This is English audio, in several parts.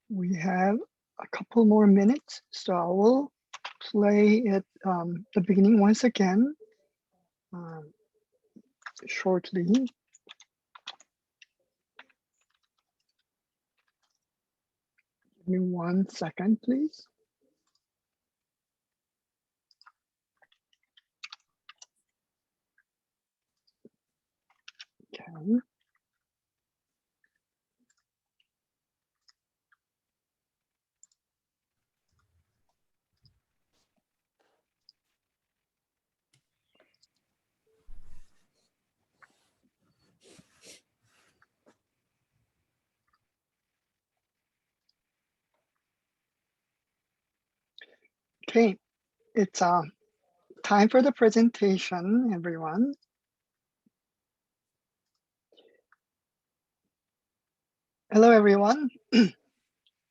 We have a couple more minutes, so I will play at the beginning once again shortly. Give me 1 second, please. Okay. Okay, it's time for the presentation, everyone. Hello, everyone.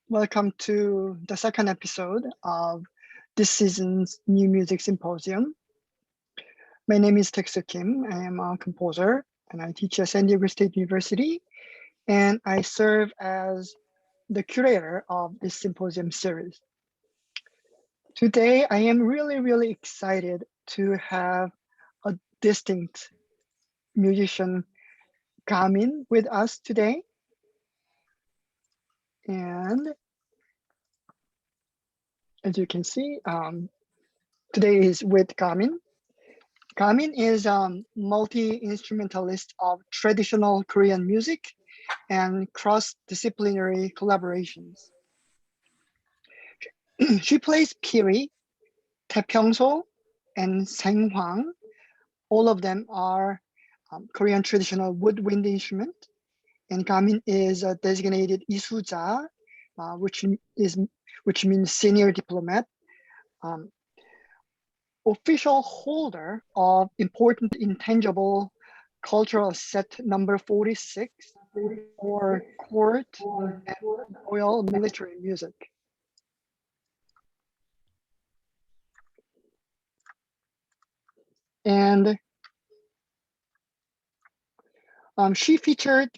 Welcome to the second episode of this season's New Music Symposium. My name is Taek-soo Kim. I am a composer and I teach at San Diego State University, and I serve as the curator of this symposium series. Today, I am really excited to have a distinct musician, Gamin, with us today. And as you can see, today is with Gamin. Gamin is a multi-instrumentalist of traditional Korean music and cross-disciplinary collaborations. She plays Piri, taepyeonso, and saenghwang. All of them are Korean traditional woodwind instrument. And Gamin is a designated Yisuja, which means senior diplomat, official holder of important intangible cultural set number 46 for court and royal military music. And Gamin featured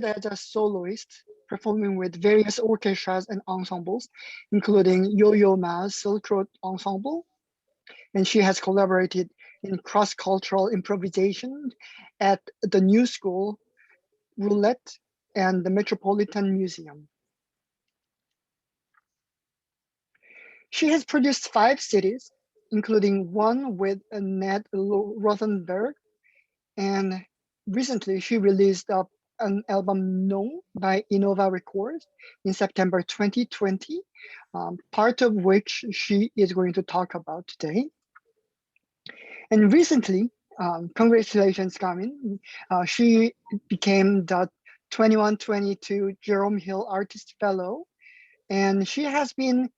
as a soloist, performing with various orchestras and ensembles, including Yo-Yo Ma's Silk Road Ensemble. And she has collaborated in cross-cultural improvisation at the New School, Roulette, and the Metropolitan Museum. She has produced 5 cities, including one with Ned Rothenberg, and recently she released an album No by Innova Records in September 2020, part of which she is going to talk about today. And recently, congratulations, Gamin, she became the 21-22 Jerome Hill Artist Fellow, and she has been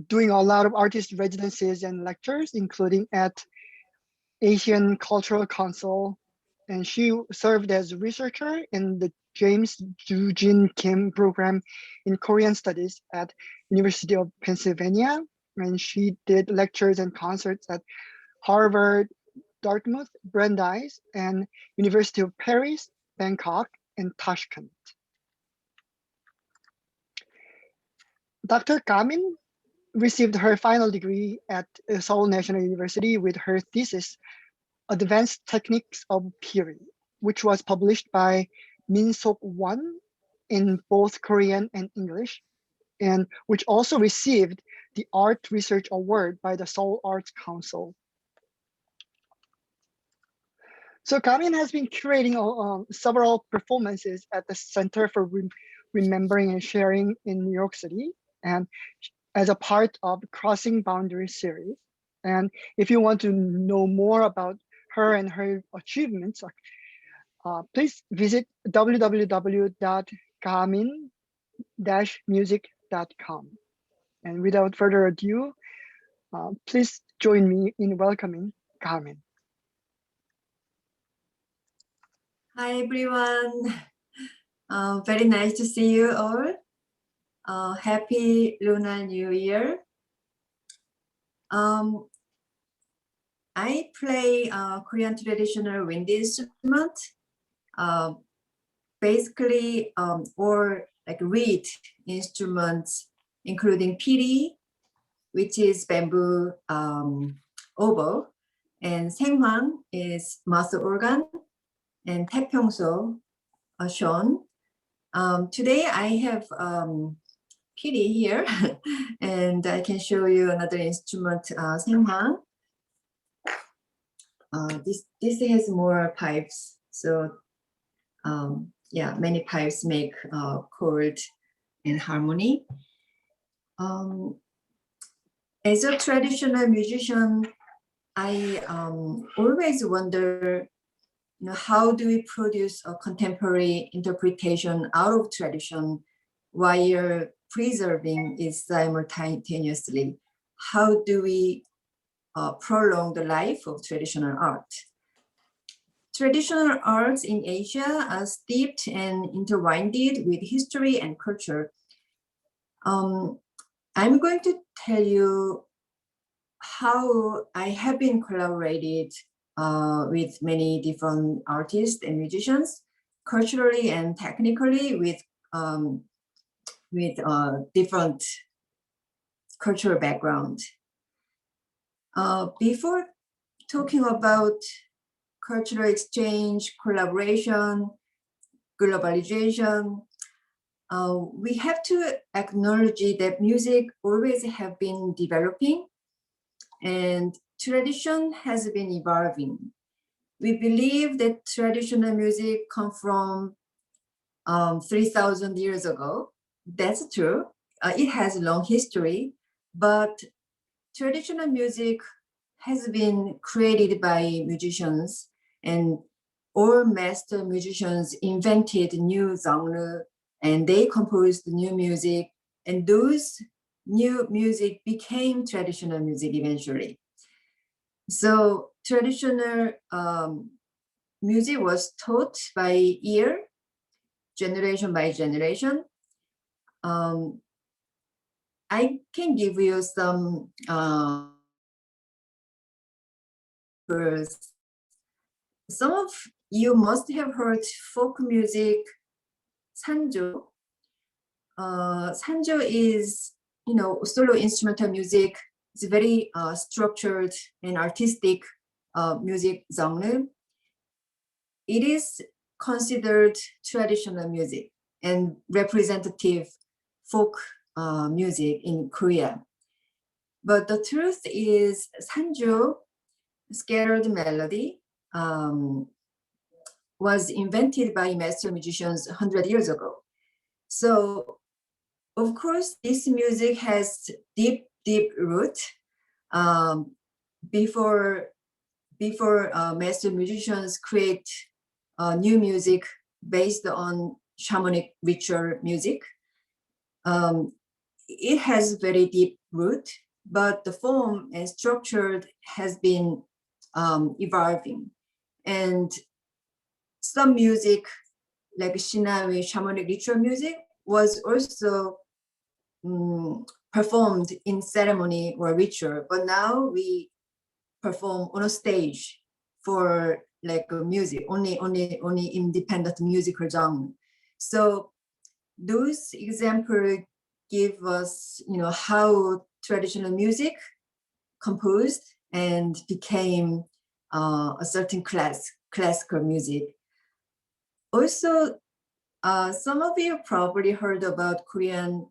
doing a lot of artist residencies and lectures, including at Asian Cultural Council, and she served as researcher in the James Eugene Kim program in Korean Studies at University of Pennsylvania, and she did lectures and concerts at Harvard, Dartmouth, Brandeis, and University of Paris, Bangkok, and Tashkent. Dr. Gamin received her final degree at Seoul National University with her thesis, Advanced Techniques of Piri, which was published by Minsok Won in both Korean and English, and which also received the Art Research Award by the Seoul Arts Council. So Gamin has been curating several performances at the Center for Remembering and Sharing in New York City, and as a part of Crossing Boundaries series. And if you want to know more about her and her achievements, please visit www.gamin-music.com. And without further ado, please join me in welcoming Gamin. Hi, everyone. Very nice to see you all. Happy Lunar New Year. I play Korean traditional wind instrument. Basically, all like reed instruments, including piri, which is bamboo oboe, and saenghwang is mouth organ, and taepyeonso shown. Today I have piri here, and I can show you another instrument, saenghwang. This has more pipes, so yeah, many pipes make chord and harmony. As a traditional musician, I always wonder, how do we produce a contemporary interpretation out of tradition while preserving it simultaneously? How do we prolong the life of traditional art? Traditional arts in Asia are steeped and intertwined with history and culture. I'm going to tell you how I have been collaborated with many different artists and musicians, culturally and technically, with different cultural background. Before talking about cultural exchange, collaboration, globalization, we have to acknowledge that music always have been developing and tradition has been evolving. We believe that traditional music come from 3,000 years ago. That's true. It has a long history, but traditional music has been created by musicians, and all master musicians invented new genre and they composed new music, and those new music became traditional music eventually. So traditional music was taught by ear, generation by generation. I can give you some some of you must have heard folk music, sanjo. Sanjo is, solo instrumental music. It's very structured and artistic music genre. It is considered traditional music and representative folk music in Korea. But the truth is, sanjo, scattered melody, was invented by master musicians 100 years ago. So, of course, this music has deep root. Before master musicians create new music based on shamanic ritual music, it has very deep root, but the form and structure has been evolving. And some music, like Shinawi, shamanic ritual music, was also performed in ceremony or ritual, but now we perform on a stage for like music, only independent musical genre. So those examples give us, how traditional music composed and became a certain classical music. Also, some of you probably heard about Korean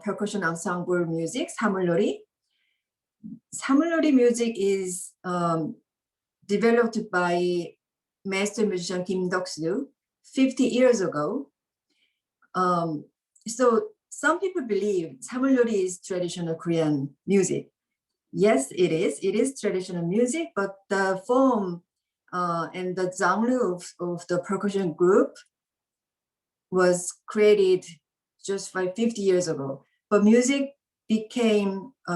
percussion ensemble music, samulnori. Samulnori music is developed by master musician Kim Deok-soo 50 years ago. So some people believe samulnori is traditional Korean music. Yes, it is. It is traditional music, but the form and the genre of the percussion group was created just like 50 years ago. But music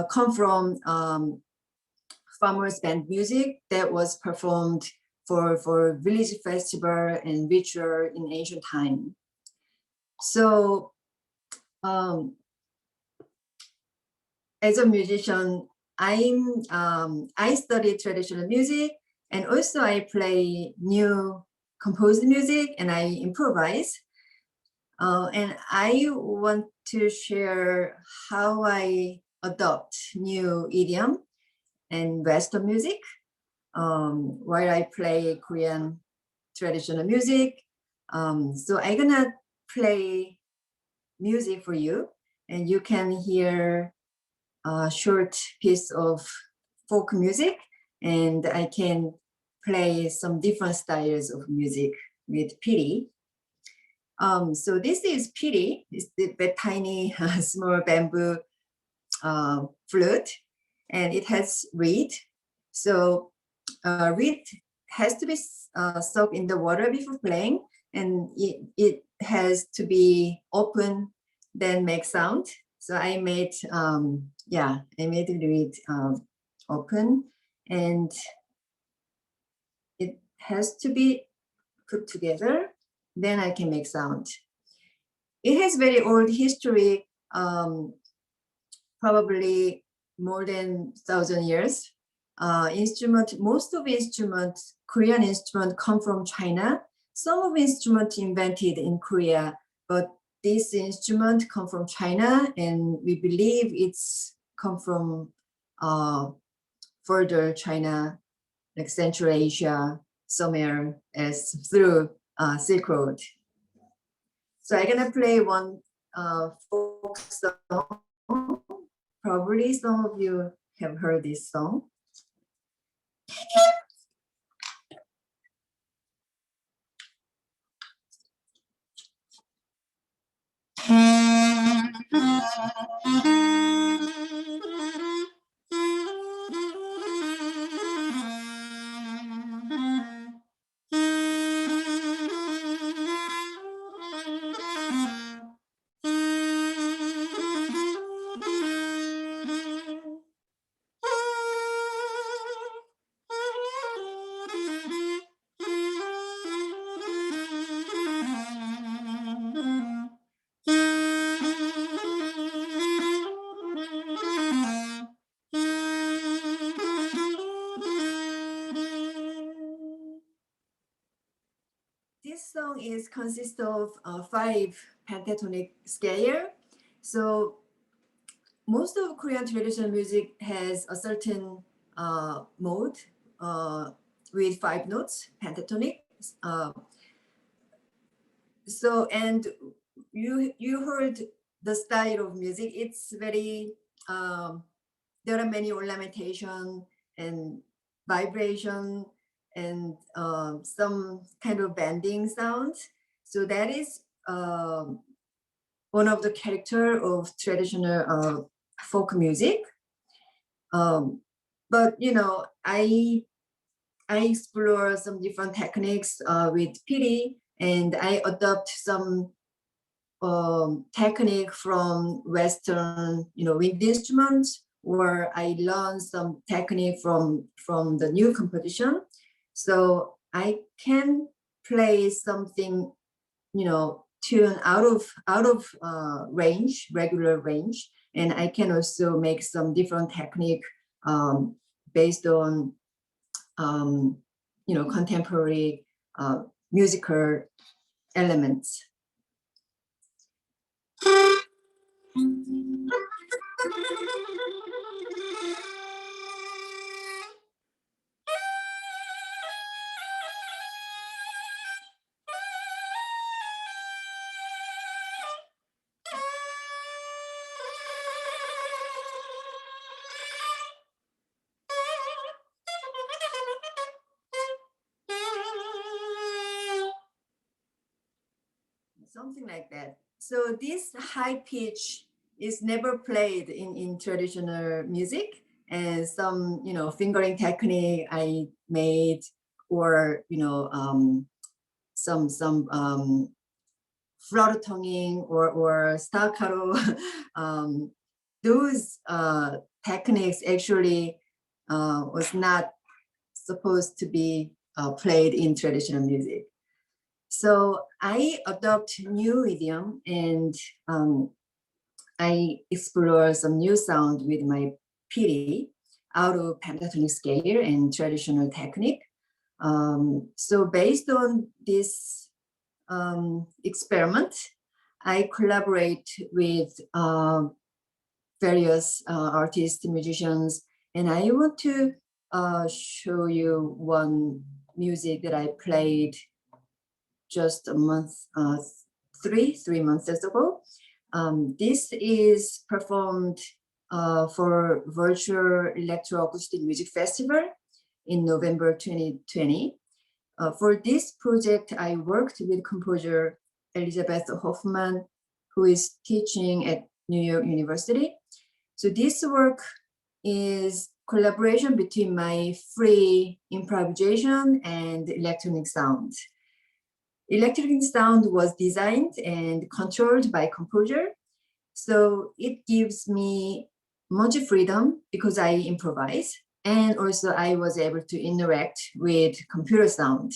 come from farmers band music that was performed for village festival and ritual in ancient time. So as a musician, I study traditional music, and also I play new composed music and I improvise. And I want to share how I adopt new idiom and Western music while I play Korean traditional music. So I'm gonna play music for you, and you can hear a short piece of folk music, and I can play some different styles of music with Piri. So this is Piri. It's the tiny small bamboo flute, and it has reed. So reed has to be soaked in the water before playing, and it has to be open, then make sound. So I made I made the reed open, and it has to be put together, then I can make sound. It has very old history, probably more than 1,000 years. Most of instruments, Korean instruments, come from China. Some of instruments invented in Korea, but this instrument come from China, and we believe it's come from further China, like Central Asia, somewhere as through Silk Road. So I'm gonna play one folk song. Probably some of you have heard this song. This song consists of 5 pentatonic scale. So most of Korean traditional music has a certain mode with 5 notes, pentatonic. So, and you heard the style of music. It's very there are many ornamentation and vibration and some kind of bending sounds. So that is one of the character of traditional folk music. But you know, I explore some different techniques with Piri, and I adopt some technique from Western, wind instruments, or I learn some technique from the new composition. So I can play something, tune out of range, regular range, and I can also make some different technique based on contemporary musical elements. Something like that. So this high pitch is never played in traditional music, and some fingering technique I made, or some flutter tonguing or staccato. Those techniques actually was not supposed to be played in traditional music. So I adopt new idiom, and I explore some new sound with my Piri out of pentatonic scale and traditional technique. So based on this experiment, I collaborate with various artists, musicians, and I want to show you one music that I played just a month, 3 months ago. This is performed for virtual Electroacoustic Music Festival in November 2020. For this project, I worked with composer Elizabeth Hoffman, who is teaching at New York University. So this work is collaboration between my free improvisation and electronic sound. Electronic sound was designed and controlled by composer, so it gives me much freedom because I improvise, and also I was able to interact with computer sound.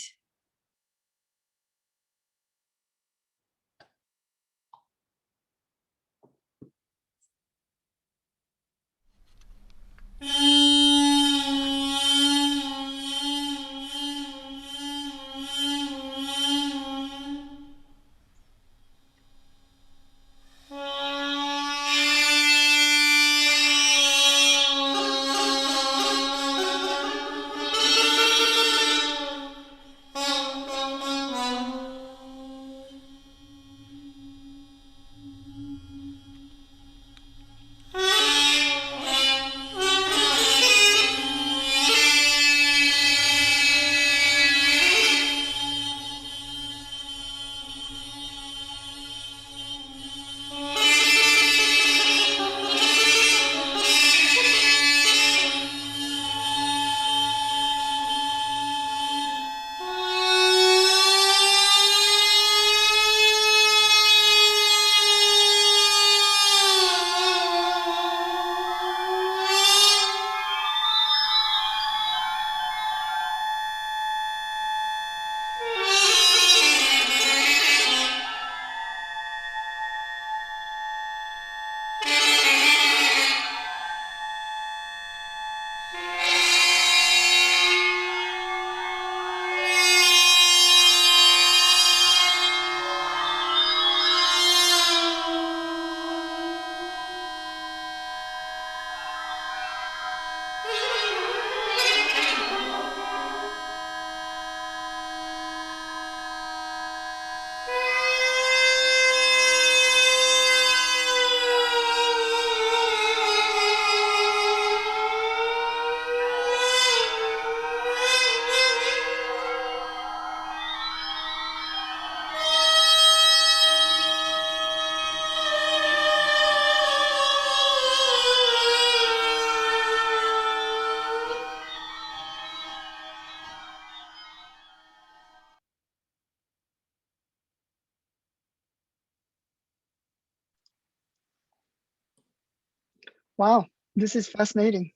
Wow, this is fascinating.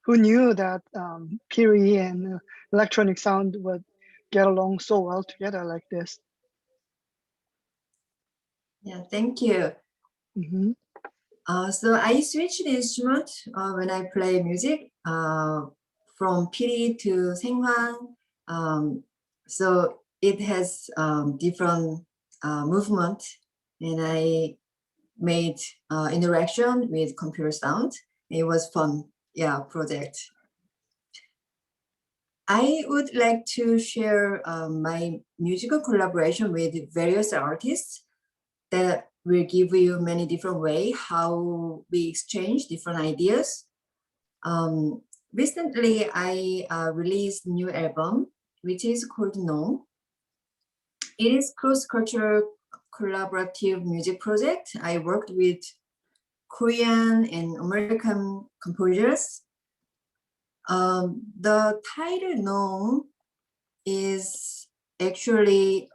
Who knew that Piri and electronic sound would get along so well together like this? Yeah, thank you. Mm-hmm. So I switch the instrument when I play music from Piri to saenghwang. So it has different movement, and I made interaction with computer sound. It was fun, yeah, project. I would like to share my musical collaboration with various artists that will give you many different ways how we exchange different ideas. Recently, I released a new album, which is called No. It is cross-cultural collaborative music project. I worked with Korean and American composers. The title No is actually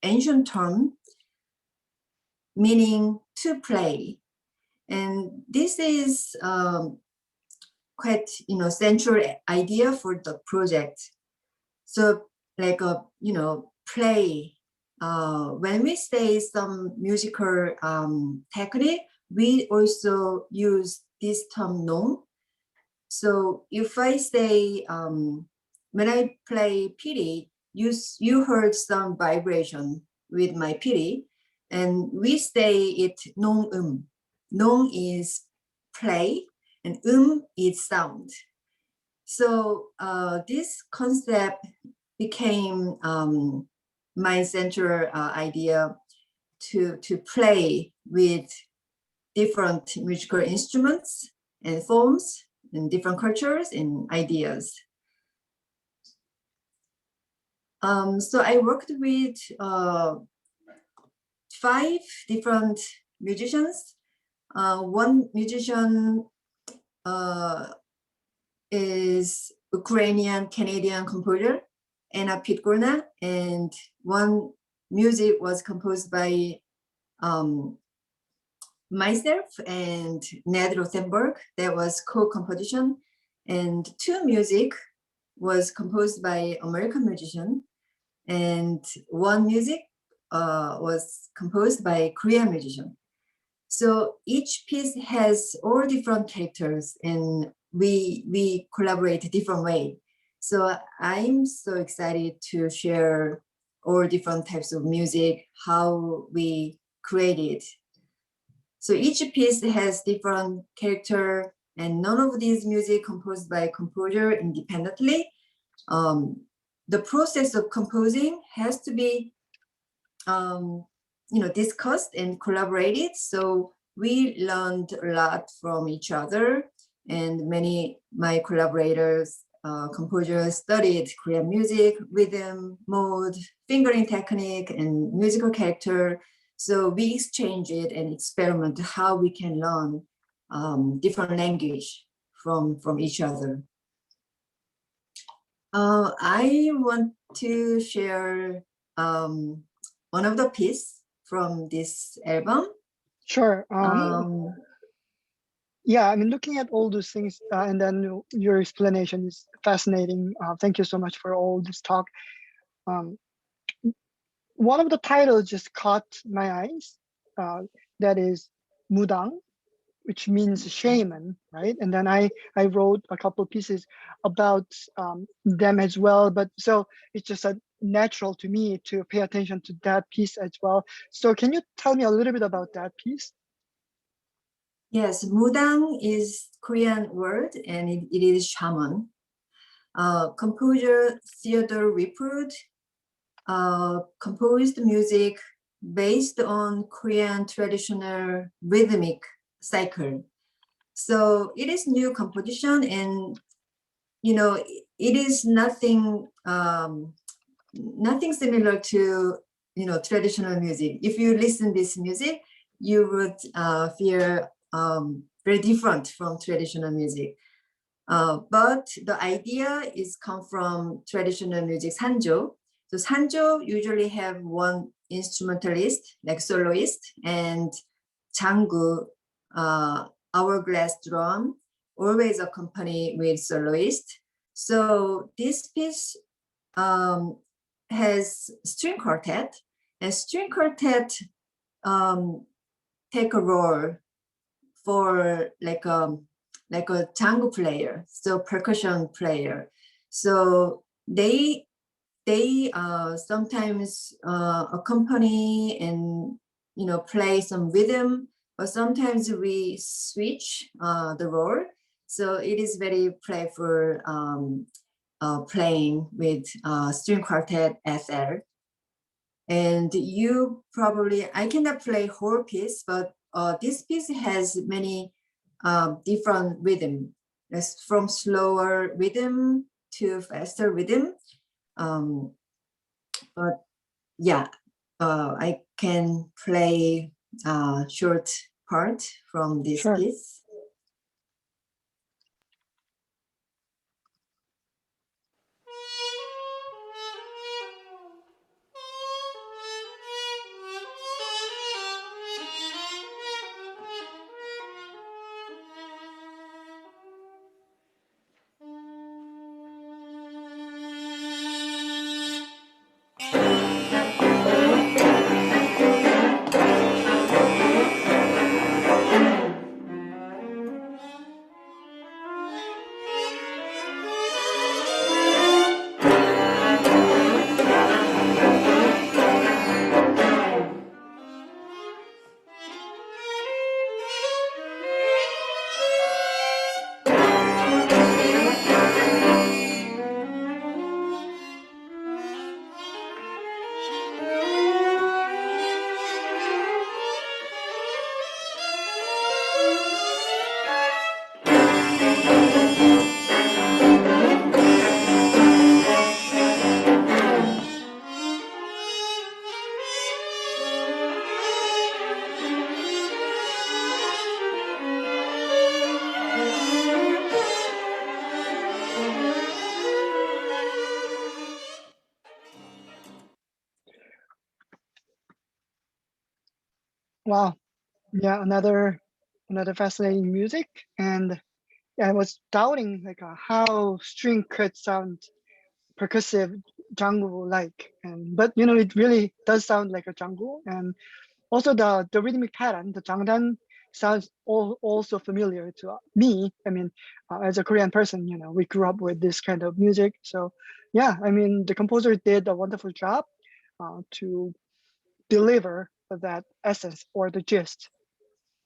ancient term meaning to play. And this is quite, central idea for the project. So like a, play. When we say some musical technique, we also use this term no. So if I say, when I play piri, you heard some vibration, with my Piri, and we say it nong. Nong is play, and is sound. So this concept became my central idea to play with different musical instruments and forms and different cultures and ideas. So I worked with 5 different musicians. One musician is Ukrainian Canadian composer Anna Pitgorna, and one music was composed by myself and Ned Rothenberg. That was co-composition, and 2 music was composed by American musician, and 1 music was composed by Korean musician. So each piece has all different characters, and we collaborate different way. So I'm so excited to share all different types of music, how we create it. So each piece has different character, and none of these music composed by composer independently. The process of composing has to be discussed and collaborated. So we learned a lot from each other, and my collaborators, composers, studied Korean music, rhythm, mode, fingering technique, and musical character. So we exchange it and experiment how we can learn different language from each other. I want to share one of the piece from this album. Sure. Yeah, I mean, looking at all those things, and then your explanation is fascinating. Thank you so much for all this talk. One of the titles just caught my eyes. That is Mudang, which means shaman, right? And then I wrote a couple of pieces about them as well. But so it's just natural to me to pay attention to that piece as well. So can you tell me a little bit about that piece? Yes, Mudang is Korean word, and it is shaman. Composer Theodore Wippert composed music based on Korean traditional rhythmic cycle. So it is new composition, and it is nothing similar to traditional music. If you listen this music, you would feel very different from traditional music. But the idea is come from traditional music sanjo. So sanjo usually have one instrumentalist, like soloist, and 장구, hourglass drum, always accompanied with soloist. So this piece has string quartet, and string quartet take a role for like a 장구 player, so percussion player. So they sometimes accompany and play some rhythm, but sometimes we switch the role. So it is very playful playing with string quartet SL. And I cannot play whole piece, but this piece has many different rhythm, from slower rhythm to faster rhythm. But yeah, I can play a short part from this piece. Wow. Yeah, another fascinating music. And yeah, I was doubting like how string could sound percussive jungle like, and but it really does sound like a jungle. And also the rhythmic pattern, the jangdan, sounds also familiar to me. I mean, as a Korean person, we grew up with this kind of music. So yeah, I mean, the composer did a wonderful job to deliver that essence or the gist.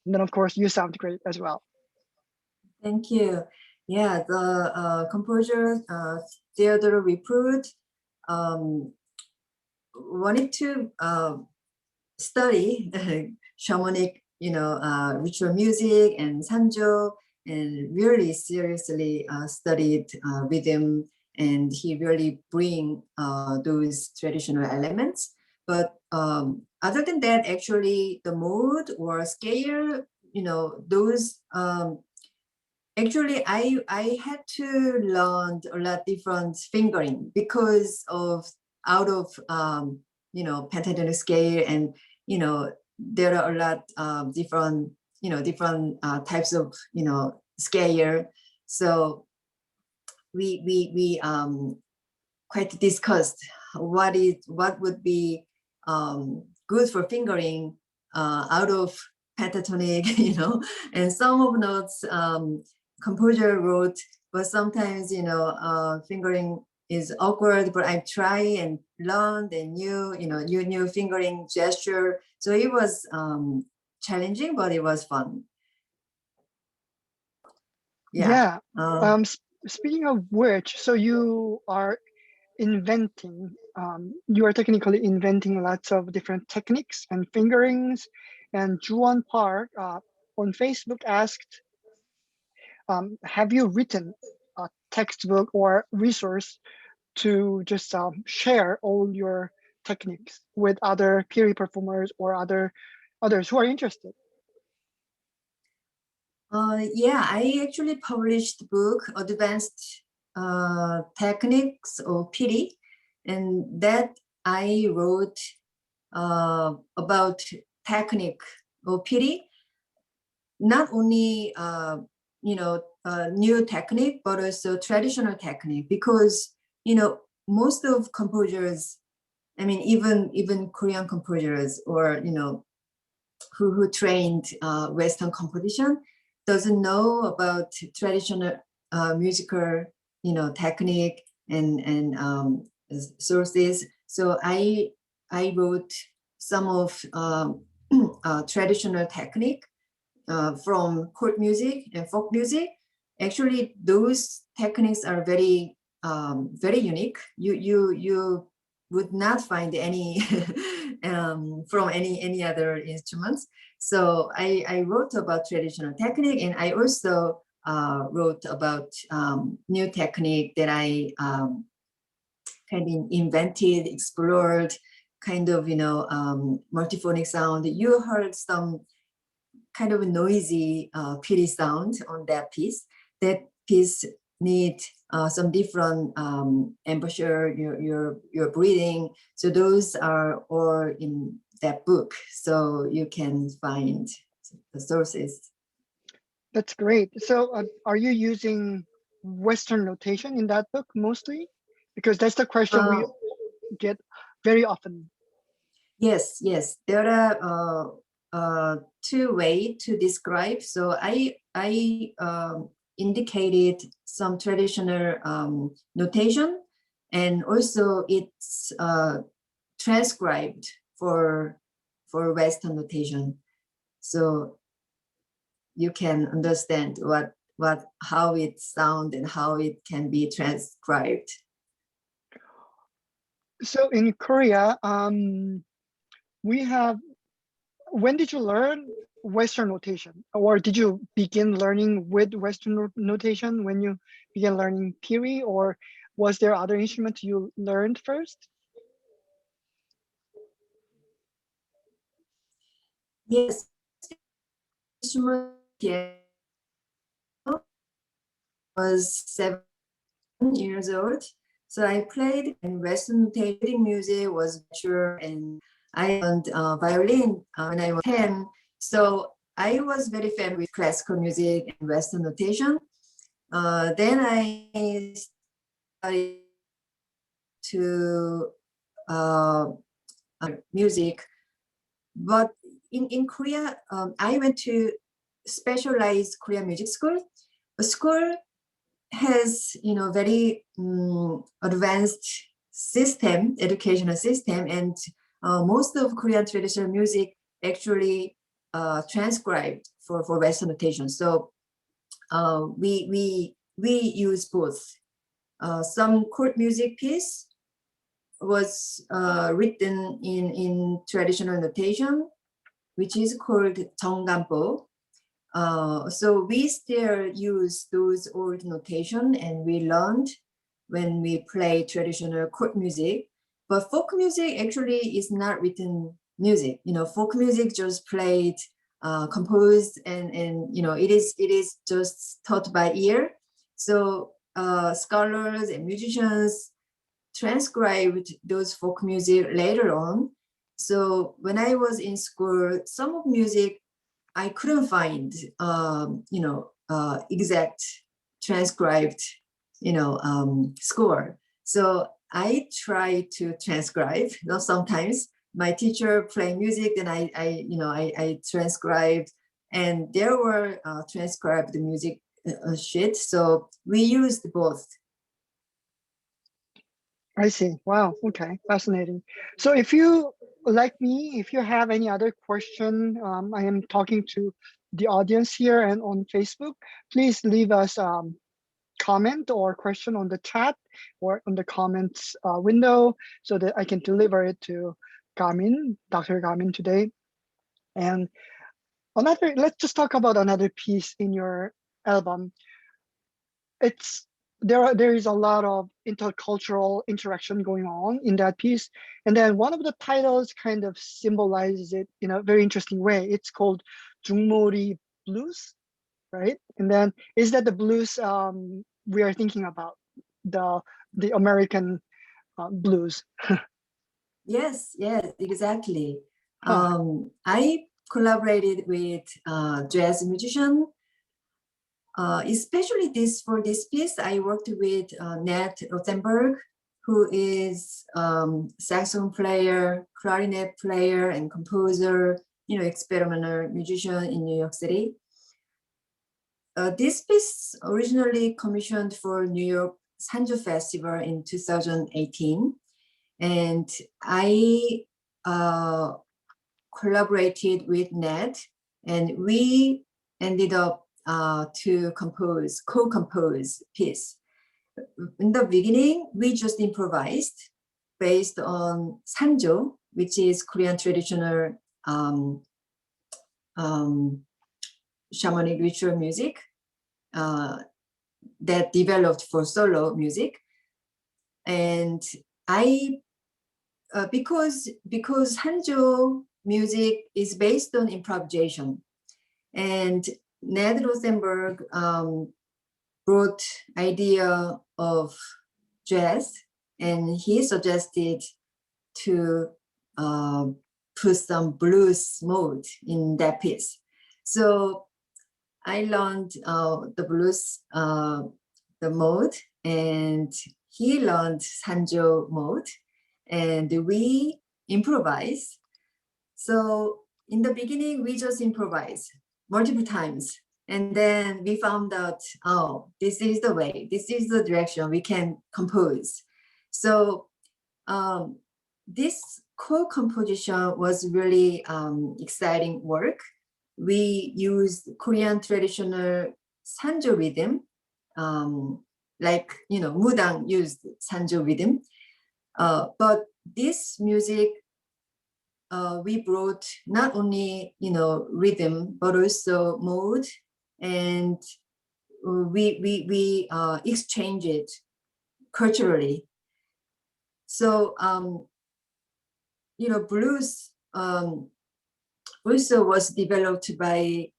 And then of course you sound great as well. Thank you. Yeah, the composer Theodore Reput um, wanted to study shamanic, ritual music and sanjo, and really seriously studied rhythm, and he really bring those traditional elements. But other than that, actually, the mode or scale, those actually, I had to learn a lot different fingering because of out of pentatonic scale, and there are a lot different different types of scale. So we quite discussed what would be good for fingering out of pentatonic, and some of notes composer wrote, but sometimes fingering is awkward. But I try and learn the new fingering gesture. So it was challenging, but it was fun. Yeah. Yeah. Speaking of which, so you are inventing, you are technically inventing lots of different techniques and fingerings. And Juan Park on Facebook asked, have you written a textbook or resource to just share all your techniques with other Piri performers or others who are interested? Yeah, I actually published the book Advanced Techniques of Piri, and that I wrote about technique of Piri, not only new technique, but also traditional technique, because most of composers, I mean, even Korean composers, or who trained Western composition, doesn't know about traditional musical, technique and sources. So I wrote some of traditional technique from court music and folk music. Actually, those techniques are very very unique. You would not find any from any other instruments. So I wrote about traditional technique, and I also wrote about new technique that I kind of invented, explored, kind of multiphonic sound. You heard some kind of noisy pity sound on that piece. That piece need some different embouchure, your breathing. So those are all in that book. So you can find the sources. That's great. So are you using Western notation in that book mostly? Because that's the question Uh, we get very often. yes, yes. There are two ways to describe. So I indicated some traditional notation, and also it's transcribed for Western notation. So you can understand how it sounds and how it can be transcribed. So in Korea, we have, when did you learn Western notation? Or did you begin learning with Western notation when you began learning Piri? Or was there other instruments you learned first? Yes, instrument piano was 7 years old. So I played, and Western notation music was mature, and I learned violin when I was 10. So I was very familiar with classical music and Western notation. Then I started to music. But in Korea, I went to specialized Korean music school. A school has, very advanced system, educational system, and most of Korean traditional music actually transcribed for Western notation. So we use both. Some court music piece was written in traditional notation, which is called 정간보. So we still use those old notation, and we learned when we play traditional court music. But folk music actually is not written music. Folk music just played, composed, and it is just taught by ear. So scholars and musicians transcribed those folk music later on. So when I was in school, some of music I couldn't find, exact transcribed, score. So I try to transcribe. Sometimes my teacher play music, and I transcribed, and there were transcribed music sheet. So we used both. I see. Wow. Okay. Fascinating. So if you, like me, if you have any other question, I am talking to the audience here and on Facebook, please leave us comment or question on the chat or on the comments window so that I can deliver it to Gamin, Dr. Gamin today. And let's just talk about another piece in your album. There is a lot of intercultural interaction going on in that piece, and then one of the titles kind of symbolizes it in a very interesting way. It's called Jungmori Blues, right? And then is that the blues we are thinking about, the American blues? Yes, exactly. Huh. I collaborated with jazz musician. Especially for this piece, I worked with Nat Rothenberg, who is saxophone player, clarinet player, and composer, experimental musician in New York City. This piece originally commissioned for New York Sanju Festival in 2018, and I collaborated with Nat, and we ended up to co-compose piece. In the beginning, we just improvised based on sanjo, which is Korean traditional shamanic ritual music that developed for solo music. And I, because sanjo music is based on improvisation, and Ned Rothenberg brought idea of jazz, and he suggested to put some blues mode in that piece. So I learned the blues, the mode, and he learned sanjo mode, and we improvise. So in the beginning, we just improvise multiple times. And then we found out, oh, this is the way, this is the direction we can compose. So this co-composition was really exciting work. We used Korean traditional sanjo rhythm, like, mudang used sanjo rhythm. But this music, we brought not only, rhythm, but also mode, and we exchange it culturally. So, blues also was developed by,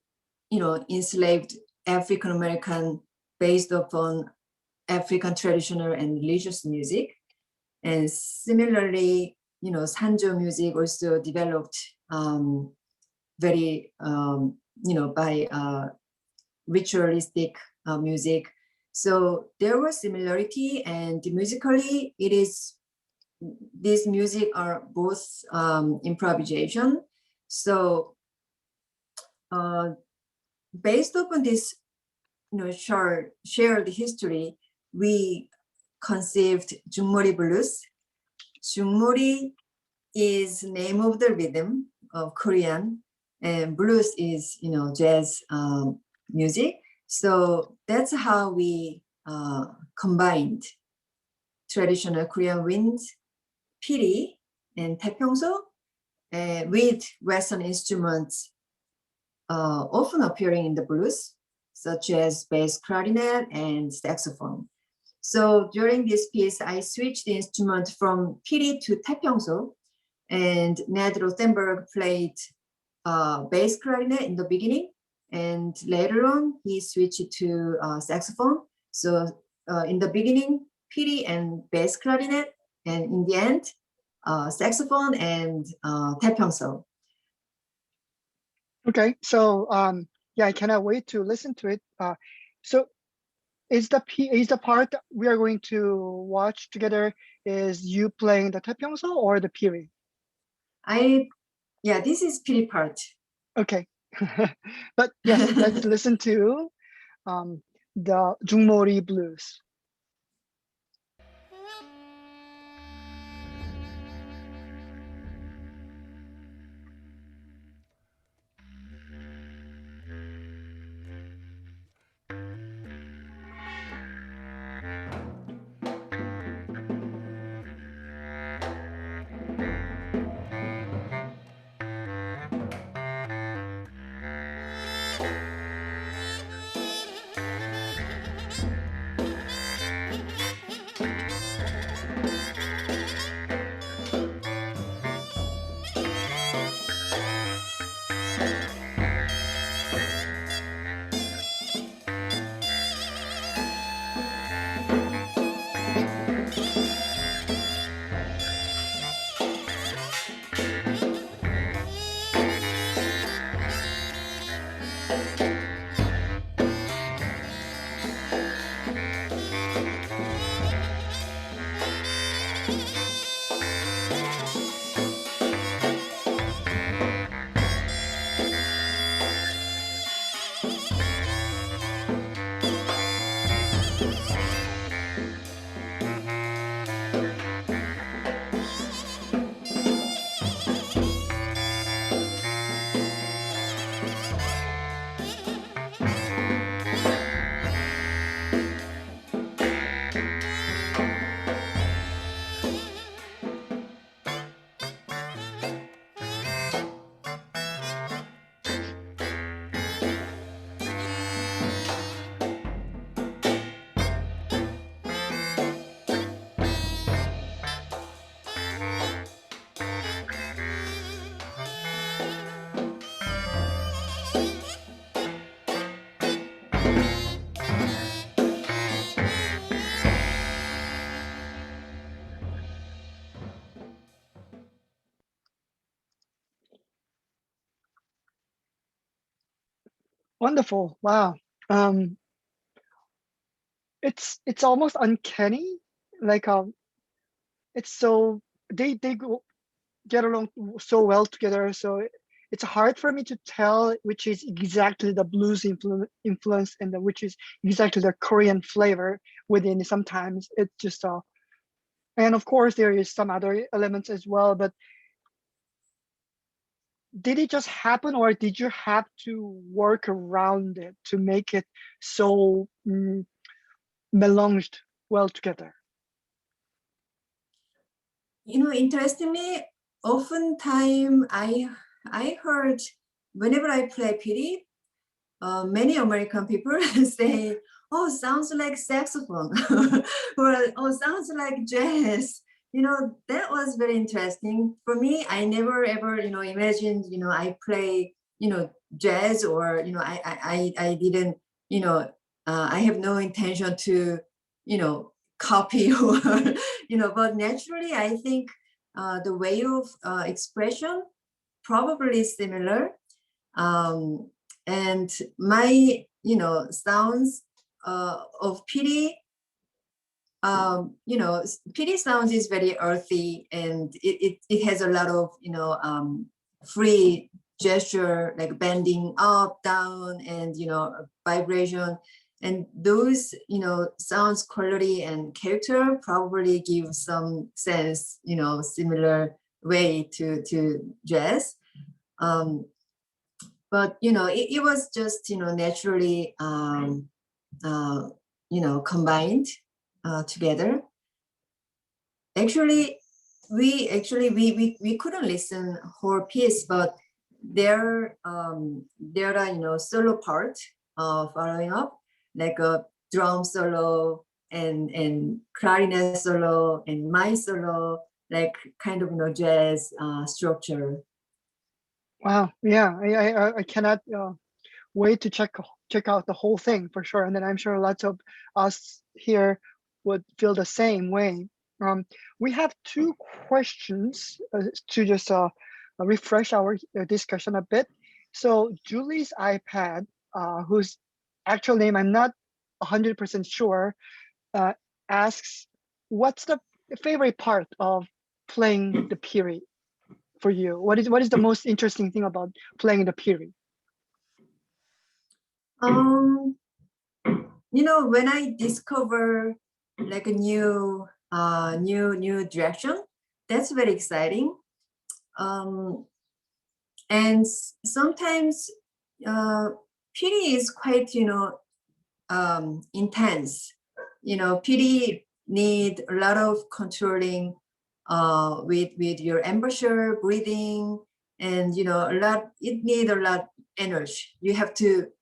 enslaved African American based upon African traditional and religious music. And similarly, sanjo music also developed very, by ritualistic music. So there was similarity, and musically, these music are both improvisation. So based upon this, shared history, we conceived Jungmori Blues. Jungmori is name of the rhythm of Korean, and blues is jazz music. So that's how we combined traditional Korean winds, piri and taepyeonso, with Western instruments often appearing in the blues, such as bass clarinet and saxophone. So during this piece, I switched the instrument from piri to taepyeonso, and Ned Rothenberg played bass clarinet in the beginning, and later on he switched to saxophone. So in the beginning, piri and bass clarinet, and in the end, saxophone and taepyeonso. Okay, so yeah, I cannot wait to listen to it. So is the part that we are going to watch together is you playing the taepyeonso or the piri? Yeah, this is piri part. Okay, but yes, let's listen to the Jungmori Blues. Wonderful! Wow, it's almost uncanny. Like it's so they go get along so well together. So it's hard for me to tell which is exactly the blues influence and which is exactly the Korean flavor within. Sometimes it's just and of course there is some other elements as well. But did it just happen, or did you have to work around it to make it so melanged well together? Interestingly, oftentimes I heard whenever I play piri, many American people say, "Oh, sounds like saxophone," or "Oh, sounds like jazz." That was very interesting for me. I never ever imagined I play jazz, or I didn't I have no intention to copy or but naturally I think the way of expression probably similar. And my, sounds of Piri, Piri sounds is very earthy, and it has a lot of, free gesture, like bending up, down, and, vibration. And those, sounds quality and character probably give some sense, similar way to jazz. But, it was just, naturally, combined together. Actually, we couldn't listen whole piece, but there are, solo part following up, like a drum solo and clarinet solo and my solo, like kind of, jazz structure. Wow, yeah, I cannot wait to check out the whole thing for sure, and then I'm sure lots of us here would feel the same way. We have two questions to just refresh our discussion a bit. So Julie's iPad, whose actual name I'm not 100% sure, asks, what's the favorite part of playing the Piri for you? What is the most interesting thing about playing the Piri? When I discover like a new direction, that's very exciting. And sometimes Piri is quite, intense. Piri need a lot of controlling with your embouchure, breathing, and it need a lot energy. You have to,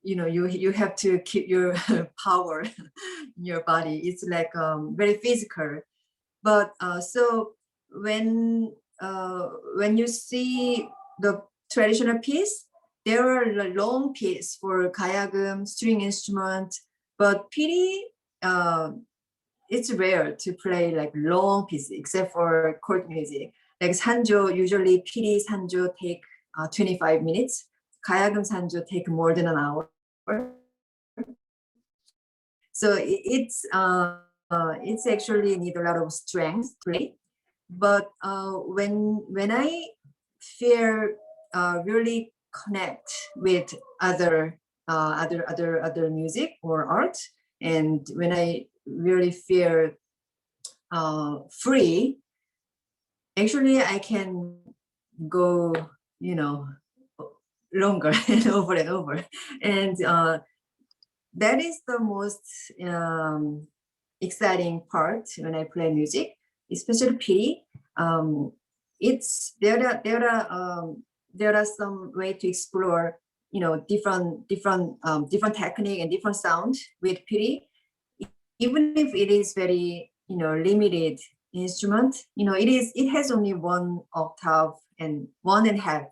you have to keep your power in your body. It's like very physical. But so when you see the traditional piece, there are long piece for gayagum, string instrument, but Piri, it's rare to play like long pieces except for court music. Like sanjo, usually Piri sanjo take 25 minutes. Gayagum sanjo take more than an hour. So it's actually need a lot of strength to play. But when I feel really connect with other music or art, and when I really feel free, actually I can go, longer and over, and that is the most exciting part when I play music, especially Piri. It's there are some way to explore, different technique and different sound with Piri, even if it is very, limited instrument. It has only one octave and 1.5.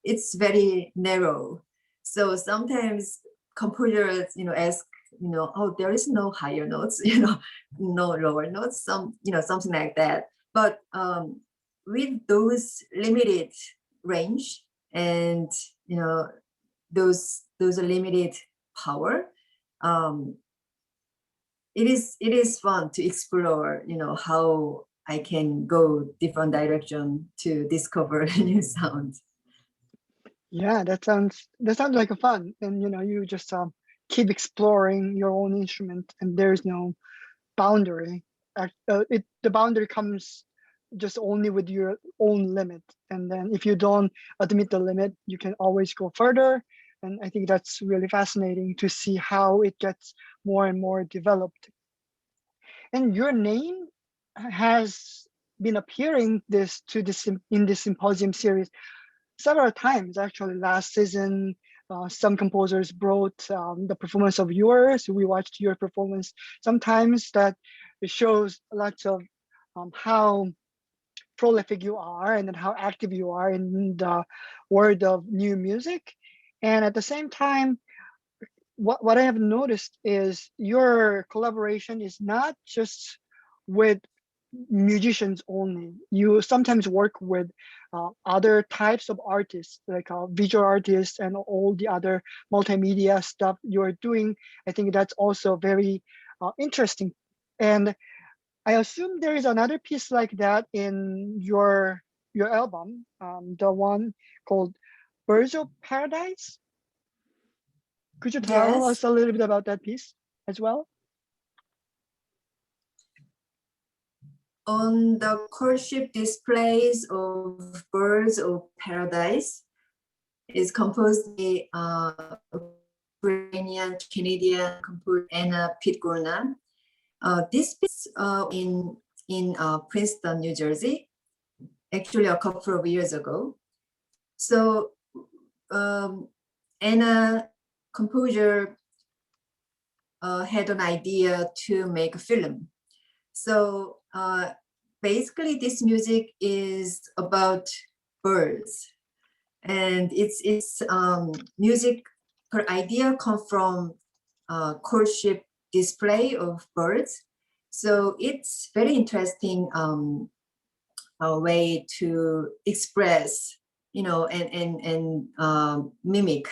It's very narrow. So sometimes composers, ask, oh, there is no higher notes, no lower notes, something like that. But with those limited range and, those limited power, it is fun to explore, how I can go different direction to discover new sounds. Yeah, that sounds like a fun, and you just keep exploring your own instrument, and there is no boundary. The boundary comes just only with your own limit, and then if you don't admit the limit, you can always go further. And I think that's really fascinating to see how it gets more and more developed. And your name has been appearing in this symposium series several times. Actually, last season, some composers brought the performance of yours. We watched your performance. Sometimes that it shows lots of how prolific you are, and then how active you are in the world of new music. And at the same time, what I have noticed is your collaboration is not just with musicians only. You sometimes work with other types of artists, like visual artists and all the other multimedia stuff you're doing. I think that's also very interesting. And I assume there is another piece like that in your album, the one called Birds of Paradise. Could you tell Yes. us a little bit about that piece as well? On the courtship displays of Birds of Paradise is composed by Ukrainian Canadian composer Anna Pitgorna. This piece in Princeton, New Jersey, actually a couple of years ago. So Anna composer had an idea to make a film. So basically this music is about birds, and it's music per idea come from courtship display of birds. So it's very interesting a way to express, you know, and mimic.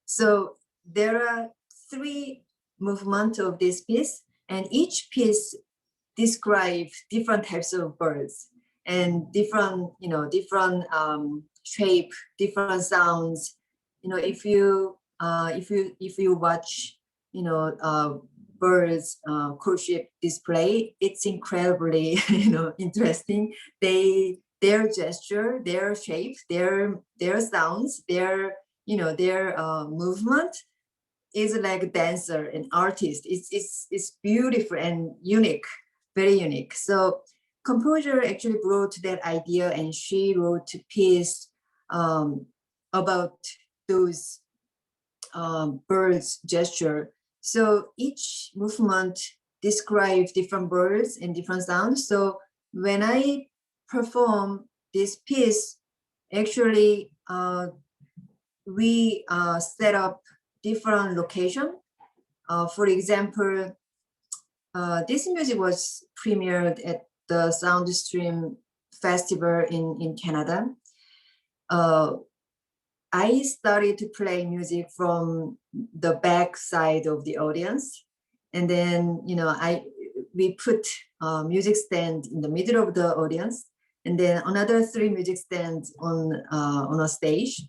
So there are 3 movements of this piece, and each piece describe different types of birds and different, you know, different shape, different sounds. You know, if you watch, you know, birds courtship display, it's incredibly, you know, interesting. Their gesture, their shape, their sounds, their, you know, their movement is like a dancer, an artist. It's beautiful and unique, very unique. So composer actually brought that idea, and she wrote a piece about those birds gesture. So each movement describes different birds and different sounds. So when I perform this piece, actually we set up different location. For example, this music was premiered at the Soundstream Festival in Canada. I started to play music from the back side of the audience, and then, you know, we put a music stand in the middle of the audience, and then another 3 music stands on a stage,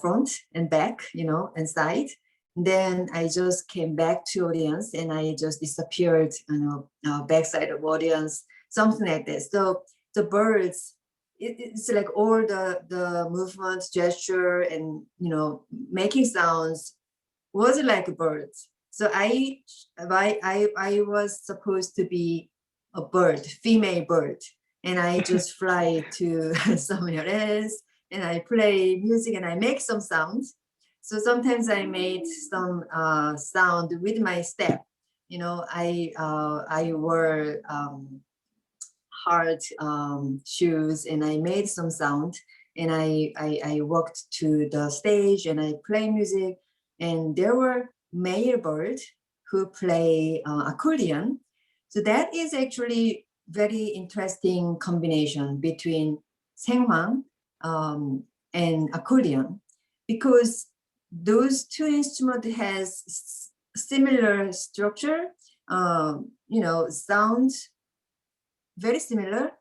front and back, you know, and side. Then I just came back to audience, and I just disappeared, you know, backside of audience, something like this. So the birds, it's like all the movements, gesture, and, you know, making sounds was like birds. So I was supposed to be a bird, female bird, and I just fly to somewhere else, and I play music, and I make some sounds. So sometimes I made some sound with my step. You know, I wore hard shoes, and I made some sound, and I walked to the stage, and I play music, and there were male birds who play accordion. So that is actually very interesting combination between saenghwang and accordion, because those 2 instruments has similar structure, you know, sound very similar,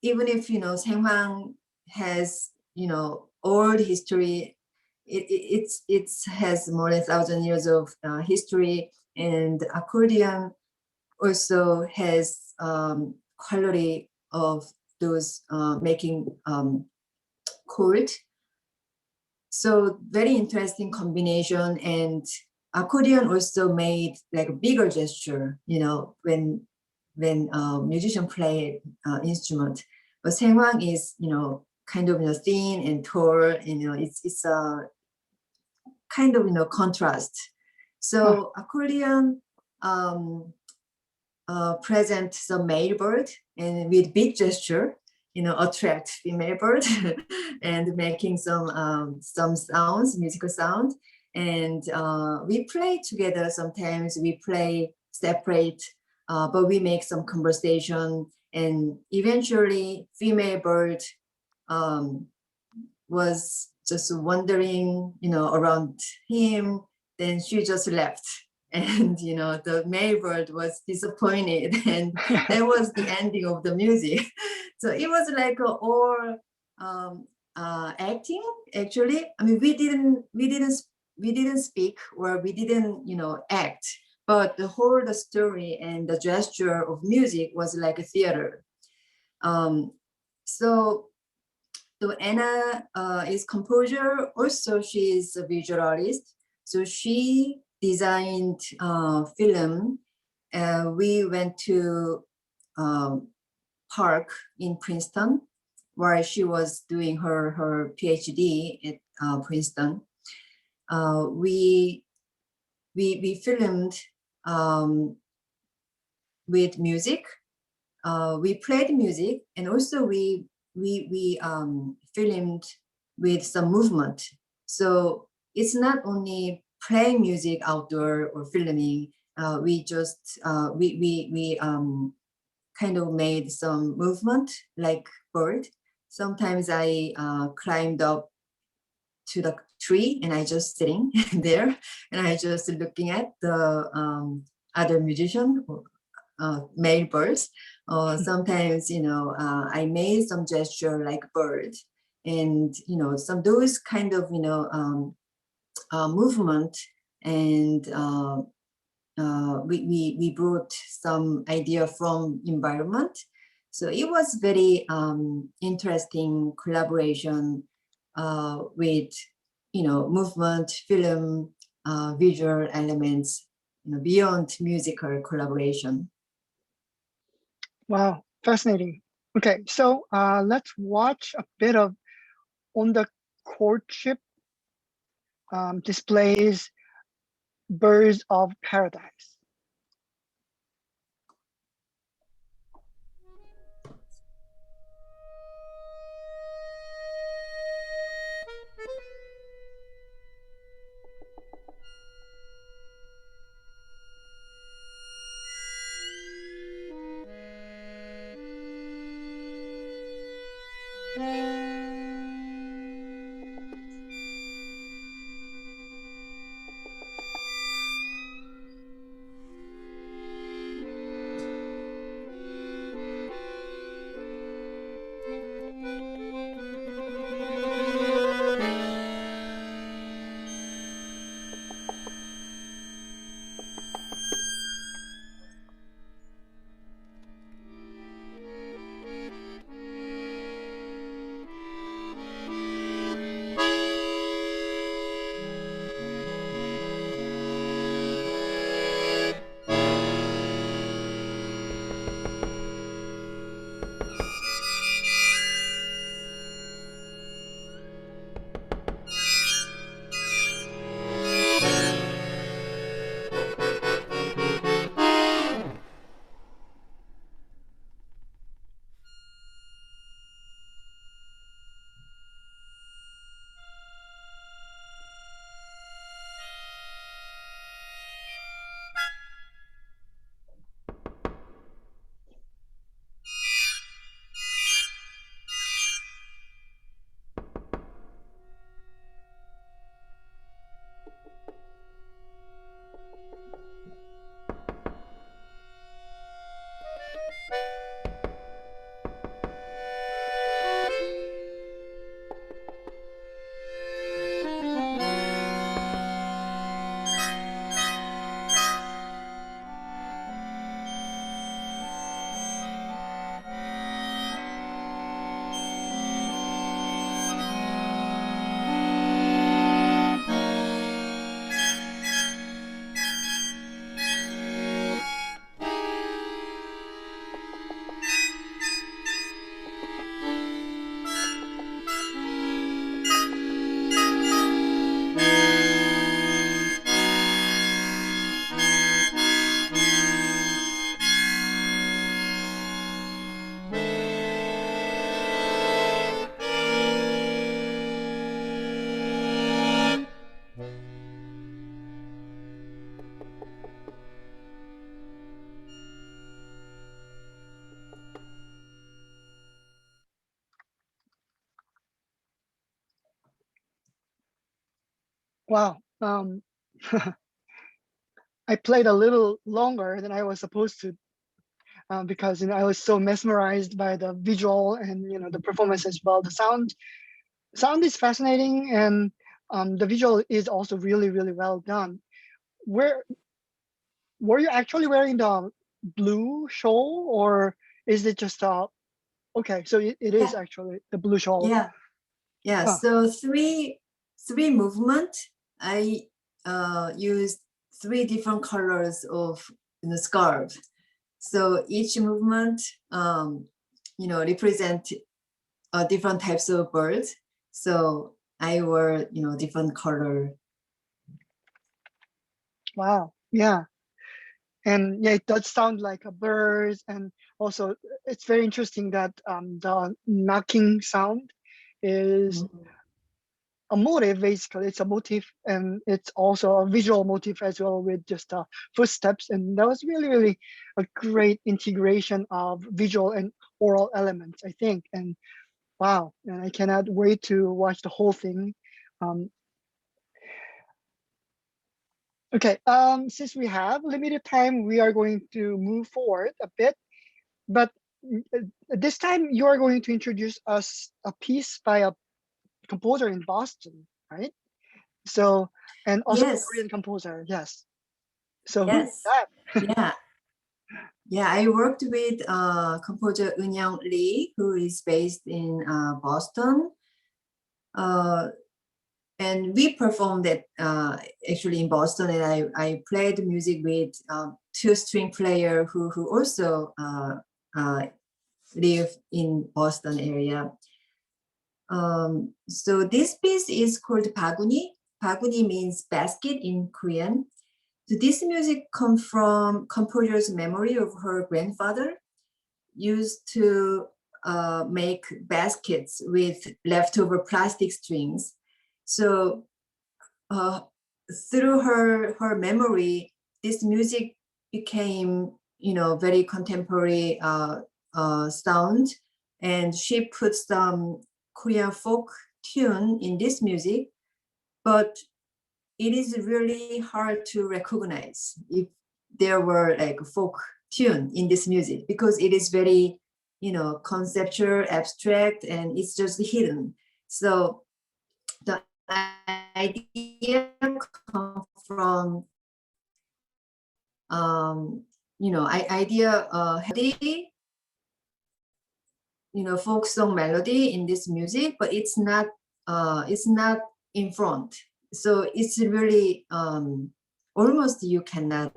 even if, you know, saenghwang has, you know, old history. It has more than 1,000 years of history, and accordion also has quality of those making chord. So very interesting combination. And accordion also made like a bigger gesture, you know, when musician play instrument. But saenghwang is, you know, kind of, you know, thin and tall, you know, it's a kind of, you know, contrast. So accordion present the male bird, and with big gesture, you know, attract female bird and making some sounds, musical sound. And we play together. Sometimes we play separate but we make some conversation, and eventually female bird was just wandering, around him. Then she just left, and the male bird was disappointed, and that was the ending of the music. So it was like all acting. Actually, I mean, we didn't speak, or we didn't act, but the story and the gesture of music was like a theater. So Anna is composer. Also, she is a visual artist. So she designed film. We went to Park in Princeton, where she was doing her PhD at Princeton. We filmed with music. We played music, and also we filmed with some movement. So it's not only playing music outdoor or filming. We just we kind of made some movement like bird. Sometimes I climbed up to the tree, and I just sitting there, and I just looking at the other musician, male birds. Sometimes, I made some gesture like bird, and some those kind of movement, and we brought some idea from environment. So it was very interesting collaboration with movement, film, visual elements, beyond musical collaboration. Wow, fascinating. Okay, so let's watch a bit of On the Courtship displays Birds of Paradise. Wow. I played a little longer than I was supposed to because I was so mesmerized by the visual and the performance as well. The sound is fascinating, and the visual is also really really well done. Where were you actually wearing the blue shawl, or is it just okay? So it is Yeah, actually the blue shawl. yeah, yeah. Huh. So three movement. I used three different colors of scarf. So each movement, represent different types of birds. So I wore, different color. Wow. Yeah. And yeah, it does sound like a bird, and also it's very interesting that the knocking sound is Mhm. a motive. Basically, it's a motif, and it's also a visual motif as well, with just footsteps. And that was really really a great integration of visual and oral elements, I think. And wow, and I cannot wait to watch the whole thing. um, okay, since we have limited time, we are going to move forward a bit. But this time you are going to introduce us a piece by a composer in Boston, right? So, and also a Yes, Korean composer, yes. So who is yes, that? yeah, yeah. I worked with composer Eun Lee, who is based in Boston. Uh, and we performed it actually in Boston, and I played music with two string player who also live in Boston area. So this piece is called Baguni. Baguni means basket in Korean. So this music comes from composer's memory of her grandfather used to make baskets with leftover plastic strings. So uh, through her memory, this music became very contemporary sound, and she put some Korean folk tune in this music, but it is really hard to recognize if there were like folk tune in this music, because it is very conceptual, abstract, and it's just hidden. So the idea come from idea folk song melody in this music, but it's not in front. So it's really almost you cannot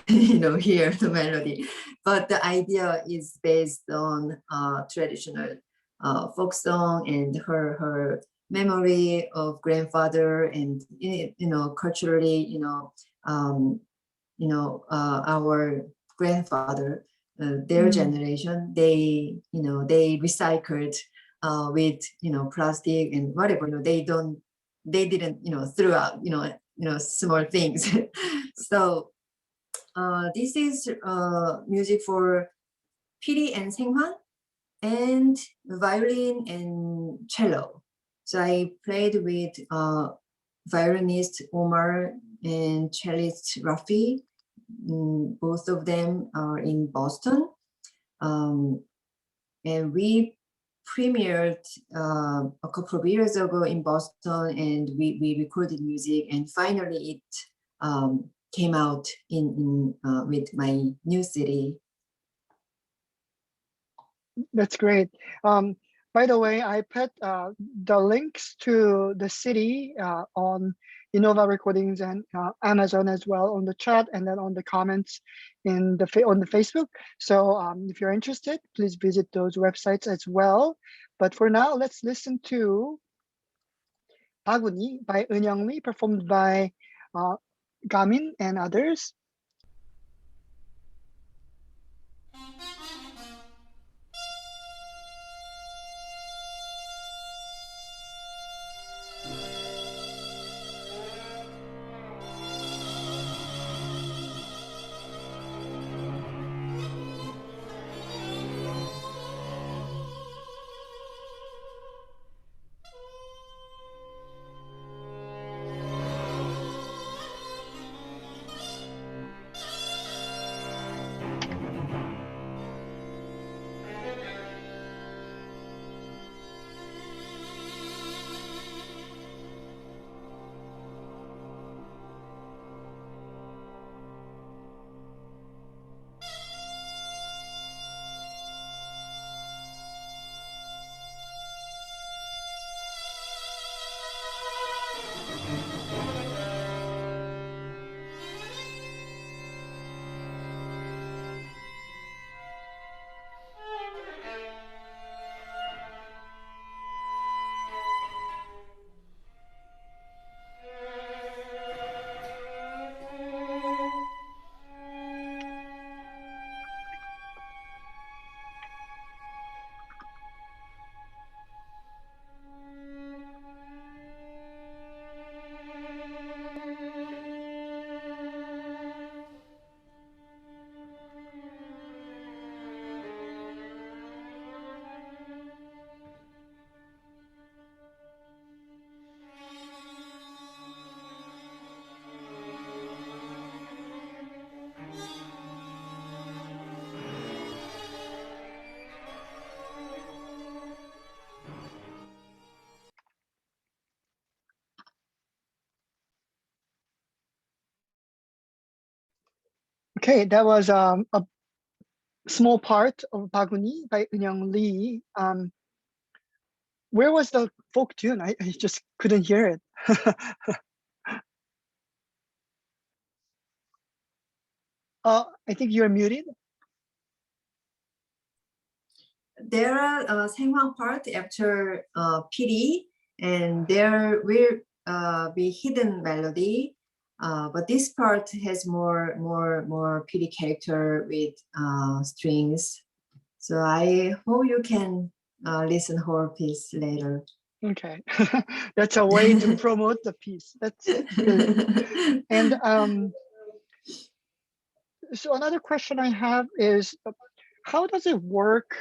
hear the melody, but the idea is based on traditional folk song and her memory of grandfather, and culturally um, our grandfather, their Mm, generation, they recycled with plastic and whatever. They didn't throw out small things. So this is music for Piri and saenghwang, and violin and cello. So I played with violinist Omar and cellist Rafi. Both of them are in Boston. Um, and we premiered a couple of years ago in Boston, and we recorded music, and finally it came out in with my new city. that's great. By the way, I put the links to the city on Innova Recordings and Amazon as well on the chat, and then on the comments on the Facebook. So if you're interested, please visit those websites as well. But for now, let's listen to Baguni by Eun Lee, performed by uh, Gamin and others. Okay, that was a small part of Baguni by Eunyoung Lee. Where was the folk tune? I just couldn't hear it. I think you're muted. There are saenghwang part after Piri, and there will be hidden melody. But this part has more Piri character with strings. So I hope you can listen whole piece later. Okay, that's a way to promote the piece. That's brilliant. And so another question I have is, how does it work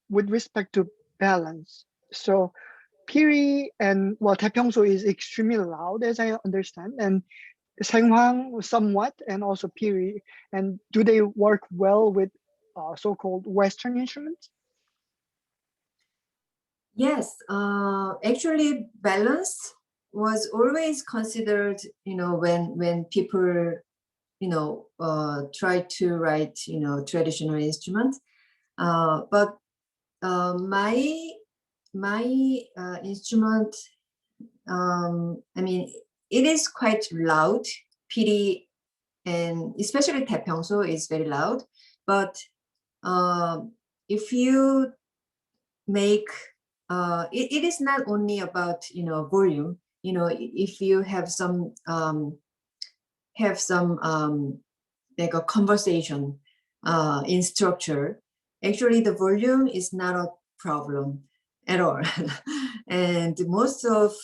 with respect to balance? So Piri and well, taepyeonso is extremely loud, as I understand, and saenghwang somewhat, and also Piri. And do they work well with so-called Western instruments? Yes, actually, balance was always considered, when people, try to write, traditional instruments. But my instrument, I mean, it is quite loud. Piri and especially taepyeonso is very loud. But if you make it is not only about volume. If you have some like a conversation in structure, actually the volume is not a problem at all. And most of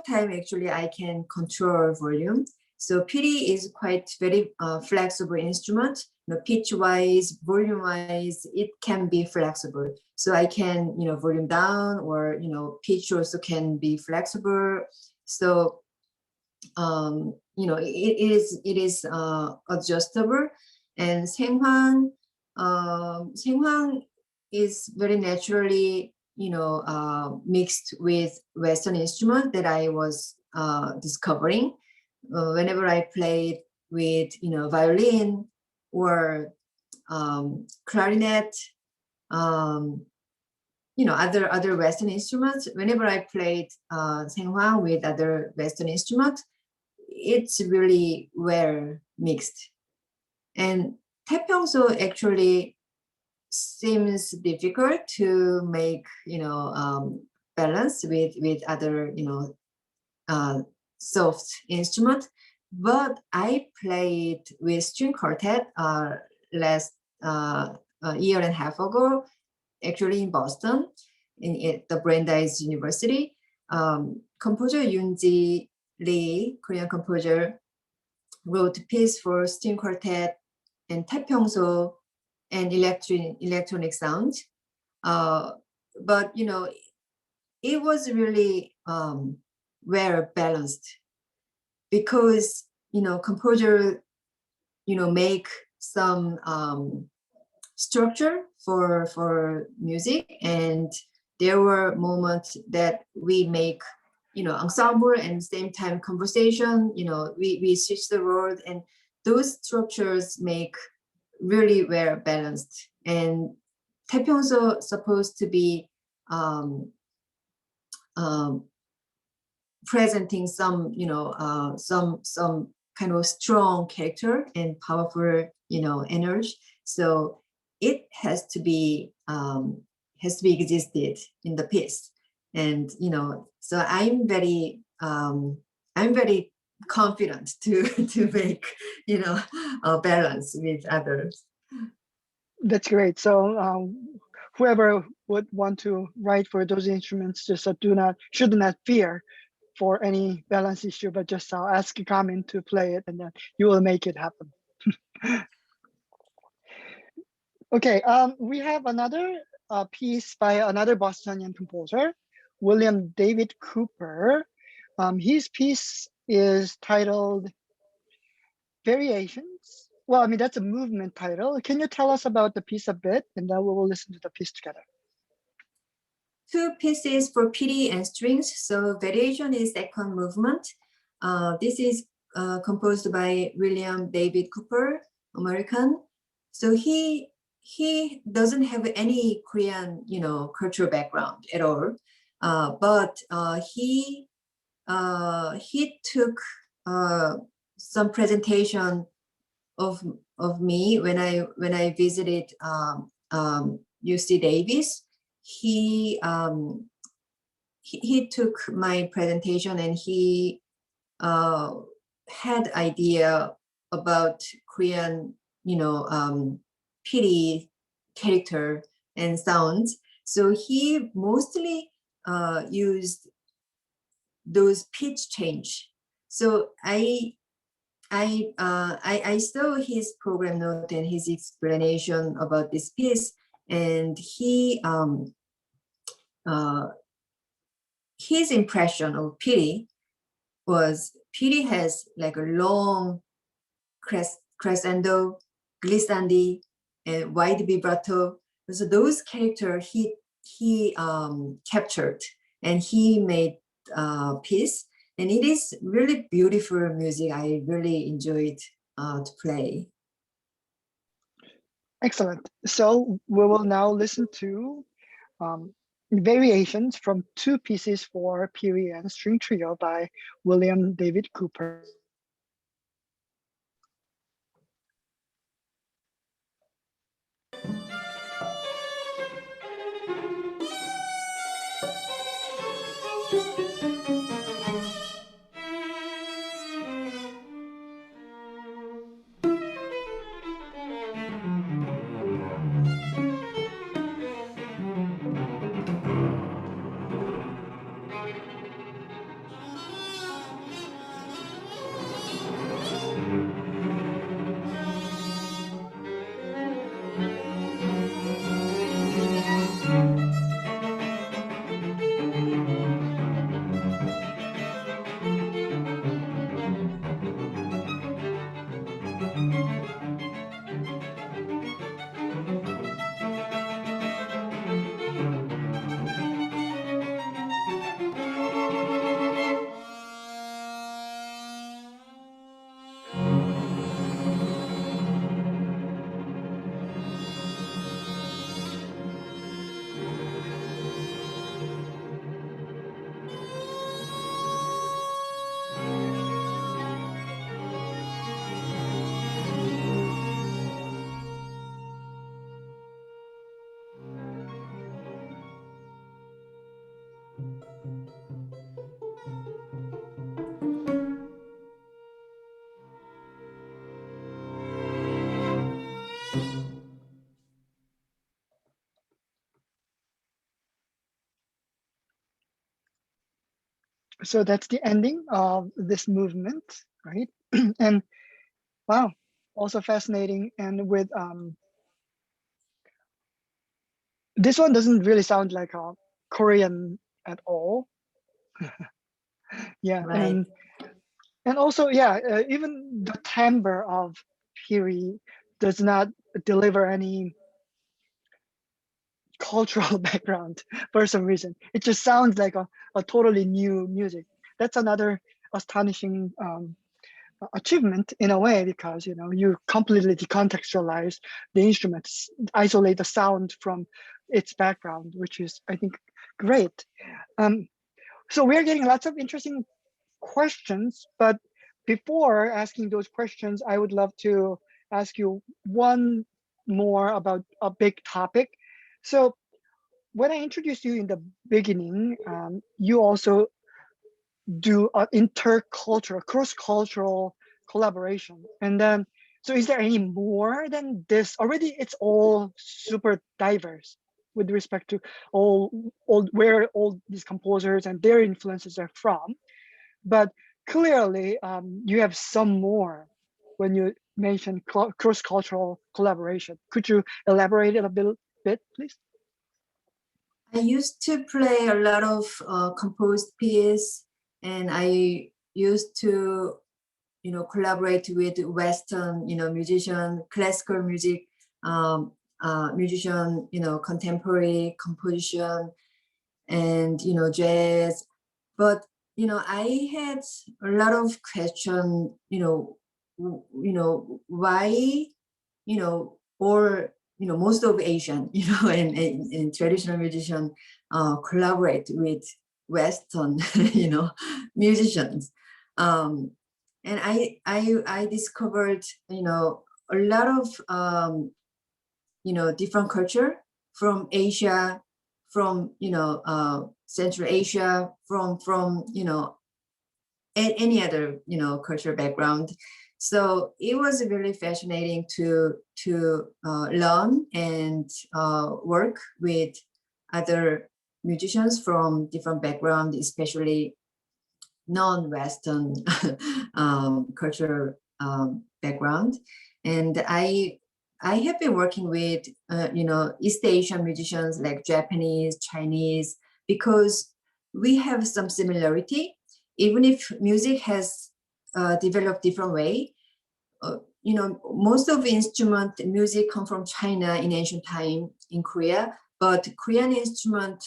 time actually I can control volume. So Piri is quite very flexible instrument. Pitch wise, volume wise, it can be flexible. So I can volume down, or pitch also can be flexible. So it is adjustable. And saenghwang is very naturally mixed with Western instrument that I was discovering. Whenever I played with violin or clarinet, other Western instruments. Whenever I played saenghwang with other Western instruments, it's really well mixed. And taepyeonso actually seems difficult to make balance with other soft instrument. But I played with string quartet last a year and a half ago, actually in Boston, at the Brandeis University. Composer Yoonji Lee, Korean composer, wrote a piece for string quartet and taepyeonso and electronic sound. But it was really well balanced, because composer make some structure for music, and there were moments that we make ensemble and same time conversation. We switch the word, and those structures make really well balanced. And taepyeonso supposed to be presenting some some kind of strong character and powerful energy. So it has to be existed in the piece. And so I'm very confident to make a balance with others. That's great. So whoever would want to write for those instruments, just should not fear for any balance issue, but just ask Gamin to play it, and then you will make it happen. Okay, we have another piece by another Bostonian composer, William David Cooper. His piece is titled Variations. Well, I mean, that's a movement title. Can you tell us about the piece a bit, and then we will listen to the piece together? Two pieces for Piri and strings. So variation is second movement. This is composed by William David Cooper. American. So he doesn't have any Korean, cultural background at all. But he took some presentation of me when I visited UC Davis. He took my presentation, and he had idea about Korean, Piri character and sounds. So he mostly used those pitch change. So I saw his program note and his explanation about this piece, and his impression of Piri was Piri has like a long crescendo, glissandi, and wide vibrato. So those characters he captured, and he made piece, and it is really beautiful music. I really enjoyed to play. Excellent. So we will now listen to variations from two pieces for Piri and String Trio by William David Cooper. So that's the ending of this movement, right? And wow, also fascinating. And with this one doesn't really sound like a Korean at all. Yeah, Right. and also, yeah, even the timbre of Piri does not deliver any cultural background for some reason. It just sounds like a totally new music. That's another astonishing achievement in a way, because you completely decontextualize the instruments, isolate the sound from its background, which is, I think, great. So we're getting lots of interesting questions, but before asking those questions, I would love to ask you one more about a big topic. So when I introduced you in the beginning, you also do intercultural, cross-cultural collaboration. And then, so is there any more than this? Already, it's all super diverse with respect to where all these composers and their influences are from. But clearly, you have some more when you mention cross-cultural collaboration. Could you elaborate it a bit, please? I used to play a lot of composed pieces, and I used to, collaborate with Western, musician, classical music, musician, contemporary composition, and jazz. But I had a lot of question. Why or most of Asian, and traditional musician collaborate with Western, musicians. And I discovered, a lot of, different culture from Asia, from, Central Asia, from any other, cultural background. So it was really fascinating to learn and work with other musicians from different backgrounds, especially non-Western cultural background. And I have been working with East Asian musicians like Japanese, Chinese, because we have some similarity, even if music has developed different way. Most of the instrument music come from China in ancient time in Korea, but Korean instrument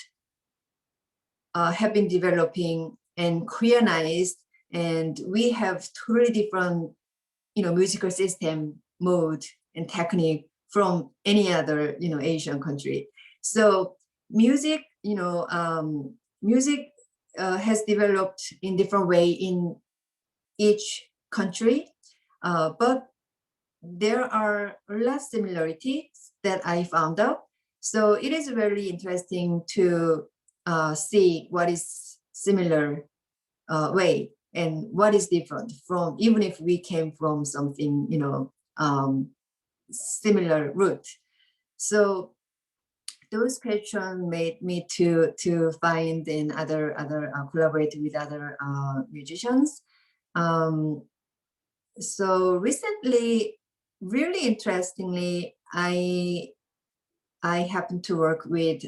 have been developing and Koreanized, and we have totally different, musical system, mode, and technique from any other, Asian country. So music, music has developed in different way in each country, but there are a lot of similarities that I found out. So it is very interesting to see what is similar way and what is different from, even if we came from something, similar root. So those questions made me to find and other collaborate with other musicians. So recently, really interestingly, I happened to work with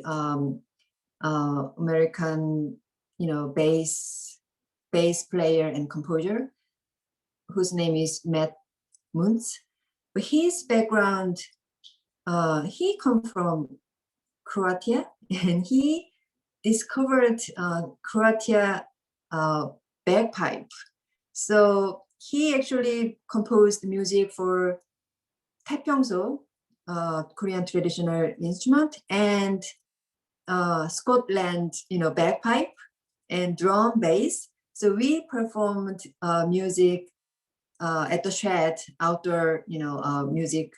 American, bass player and composer whose name is Matt Muntz. But his background, he come from Croatia, and he discovered Croatia bagpipe. So he actually composed music for taepyeonso, Korean traditional instrument, and Scotland, bagpipe and drum bass. So we performed music at the Shed outdoor, music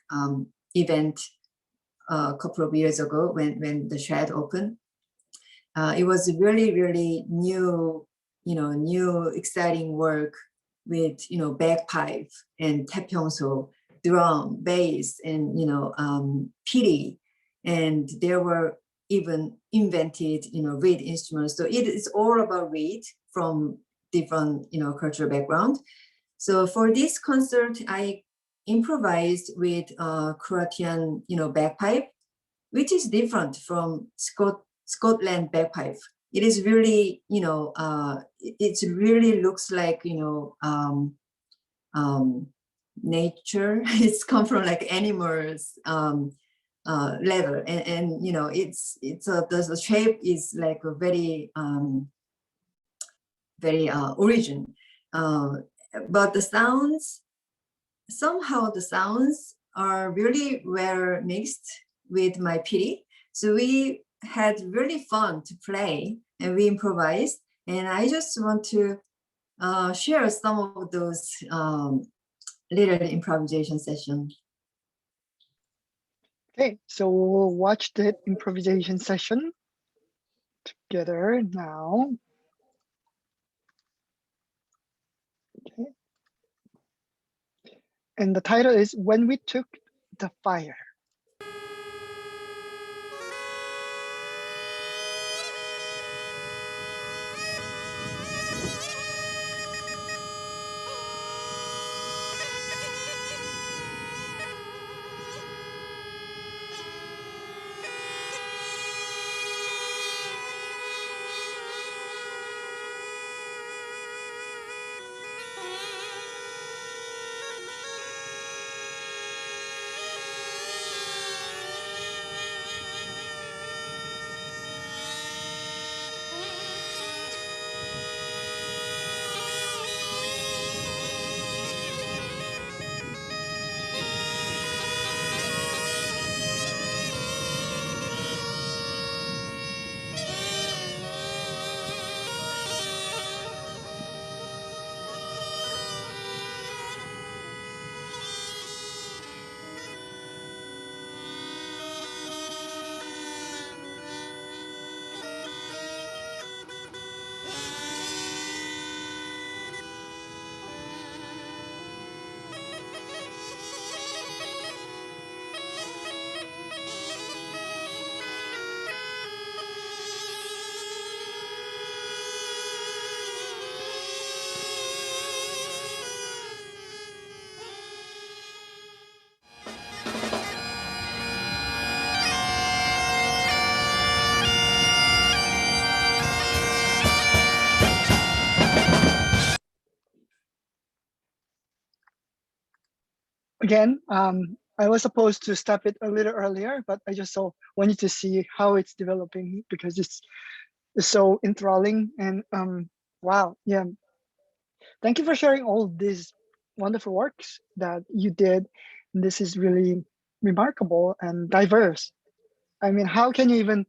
event a couple of years ago when the Shed opened. It was really, really new, new exciting work with, bagpipe and taepyeonso, drum, bass, and, piri. And there were even invented, reed instruments. So it is all about reed from different, cultural background. So for this concert, I improvised with Croatian, bagpipe, which is different from Scotland bagpipe. It is really, it really looks like, nature. It's come from like animals level, and the shape is like a very very origin, but the sounds, somehow the sounds are really well mixed with my piri. So we had really fun to play and we improvised, and I just want to share some of those little improvisation sessions. Okay, so we'll watch the improvisation session together now. Okay. And the title is When We Took the Fire. again, I was supposed to stop it a little earlier, but I just wanted to see how it's developing because it's so enthralling and wow, yeah. Thank you for sharing all these wonderful works that you did. This is really remarkable and diverse. I mean, how can you even,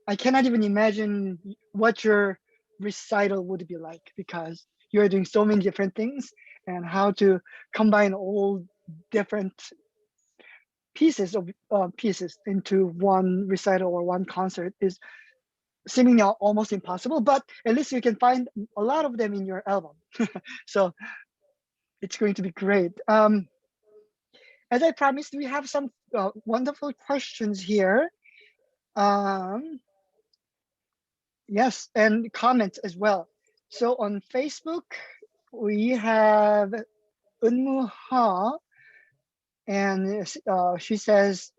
I cannot even imagine what your recital would be like because you're doing so many different things and how to combine all different pieces into one recital or one concert is seemingly almost impossible, but at least you can find a lot of them in your album. So it's going to be great. As I promised, we have some wonderful questions here. Yes, and comments as well. So on Facebook, we have Unmu Ha, and she says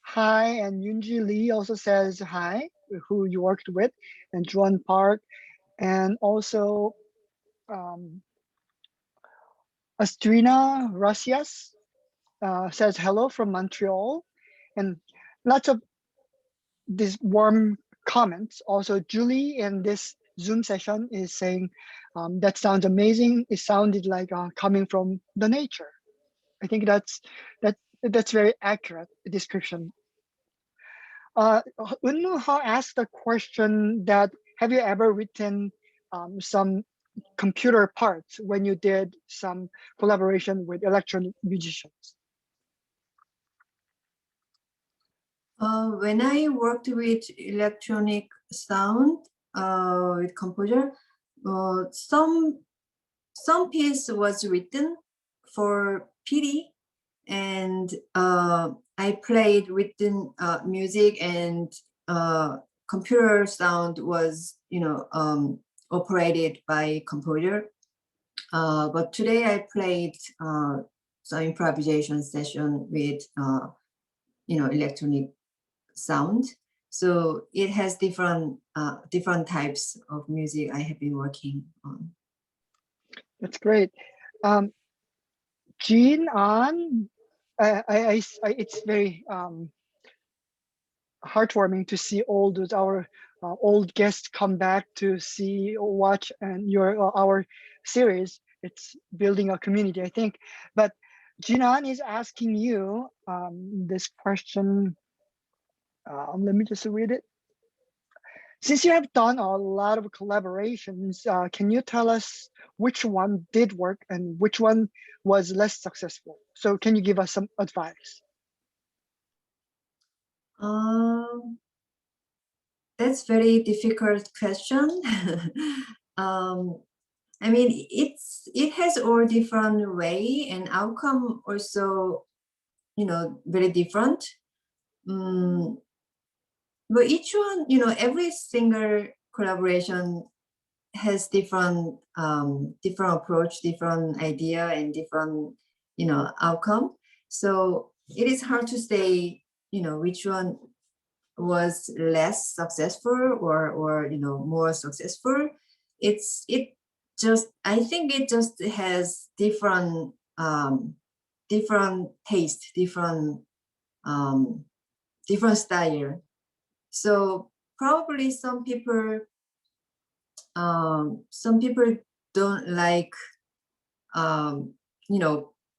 hi, and Yunji Lee also says hi, who you worked with, and Juan Park, and also Astrina Rasias says hello from Montreal, and lots of these warm comments. Also, Julie in this Zoom session is saying, that sounds amazing. It sounded like coming from the nature. I think that's very accurate description. Unmu Ha asked a question that, have you ever written some computer parts when you did some collaboration with electronic musicians? When I worked with electronic sound with composer, some piece was written for Piri, and I played written music, and computer sound was operated by composer. But today I played some improvisation session with electronic sound. So it has different types of music I have been working on. That's great. Jean An, it's very heartwarming to see all those our old guests come back to see or watch and our series. It's building a community, I think. But Jinan is asking you this question. Let me just read it. Since you have done a lot of collaborations, can you tell us which one did work and which one was less successful? So can you give us some advice? That's very difficult question. I mean, it has all different way and outcome also, very different. But each one, every single collaboration has different approach, different idea, and different outcome. So it is hard to say which one was less successful or more successful. I think it just has different different taste, different style. So probably some people don't like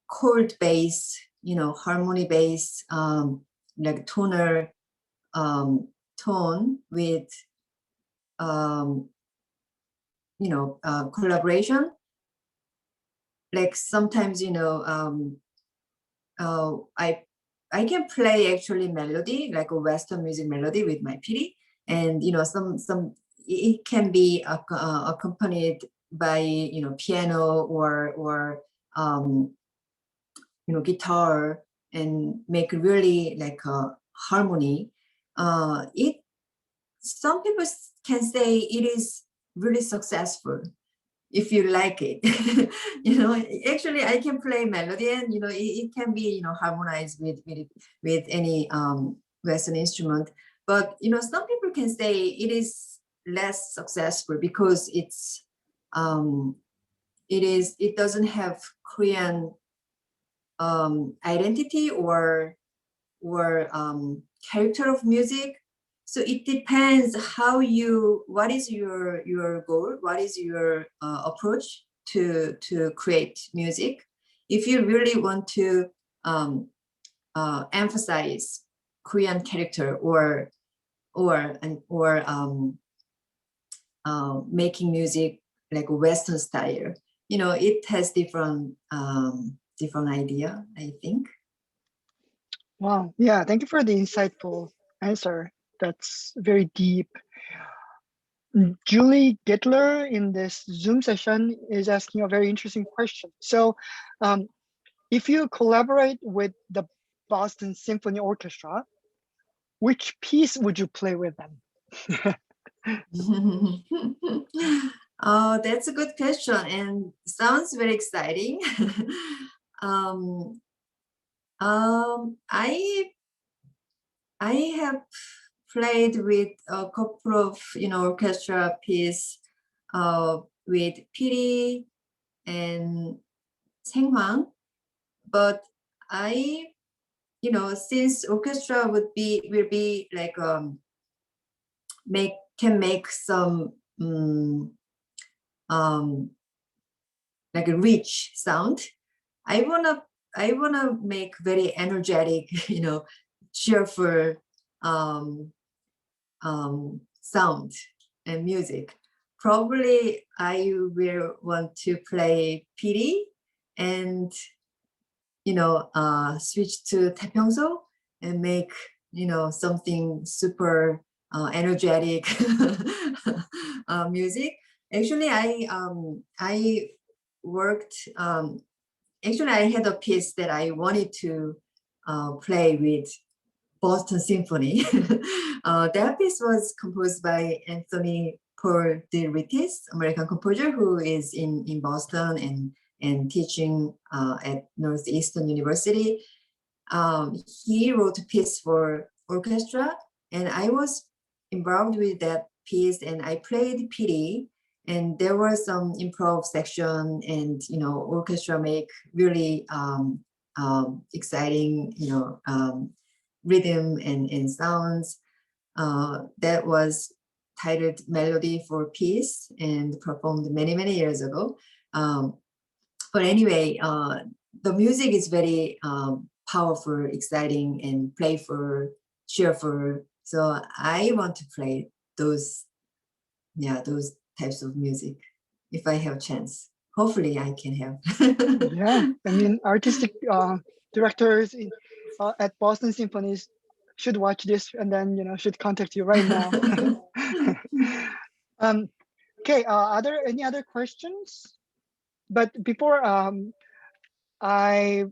chord bass, harmony bass, like tonal tone with collaboration. Like sometimes I can play actually melody, like a Western music melody with my Piri, and some it can be accompanied by piano or guitar and make really like a harmony. Some people can say it is really successful if you like it. Actually I can play melody and it can be harmonized with any Western instrument, but some people can say it is less successful because it doesn't have Korean identity or character of music. So it depends what is your goal, what is your approach to create music. If you really want to emphasize Korean character or making music like Western style, you know, it has different idea, I think. Wow. Yeah. Thank you for the insightful answer. That's very deep. Julie Gittler in this Zoom session is asking a very interesting question. So, if you collaborate with the Boston Symphony Orchestra, which piece would you play with them? Oh, that's a good question and sounds very exciting. um, I have played with a couple of orchestra piece with Piri and saenghwang, but I since orchestra will be like can make some like a rich sound. I wanna make very energetic, cheerful sound and music. Probably I will want to play Piri and switch to taepyeonso and make something super energetic music. Actually, I worked. Actually, I had a piece that I wanted to play with Boston Symphony. That piece was composed by Anthony Paul de Rittis, American composer who is in Boston and teaching at Northeastern University. He wrote a piece for orchestra, and I was involved with that piece, and I played Piri, and there was some improv section, and orchestra make really exciting rhythm and sounds. That was titled Melody for Peace and performed many years ago. But anyway, the music is very powerful, exciting, and playful, cheerful. So I want to play those types of music if I have a chance. Hopefully I can have. Yeah, I mean, artistic directors at Boston Symphonies should watch this and then should contact you right now. Okay, are there any other questions? But before I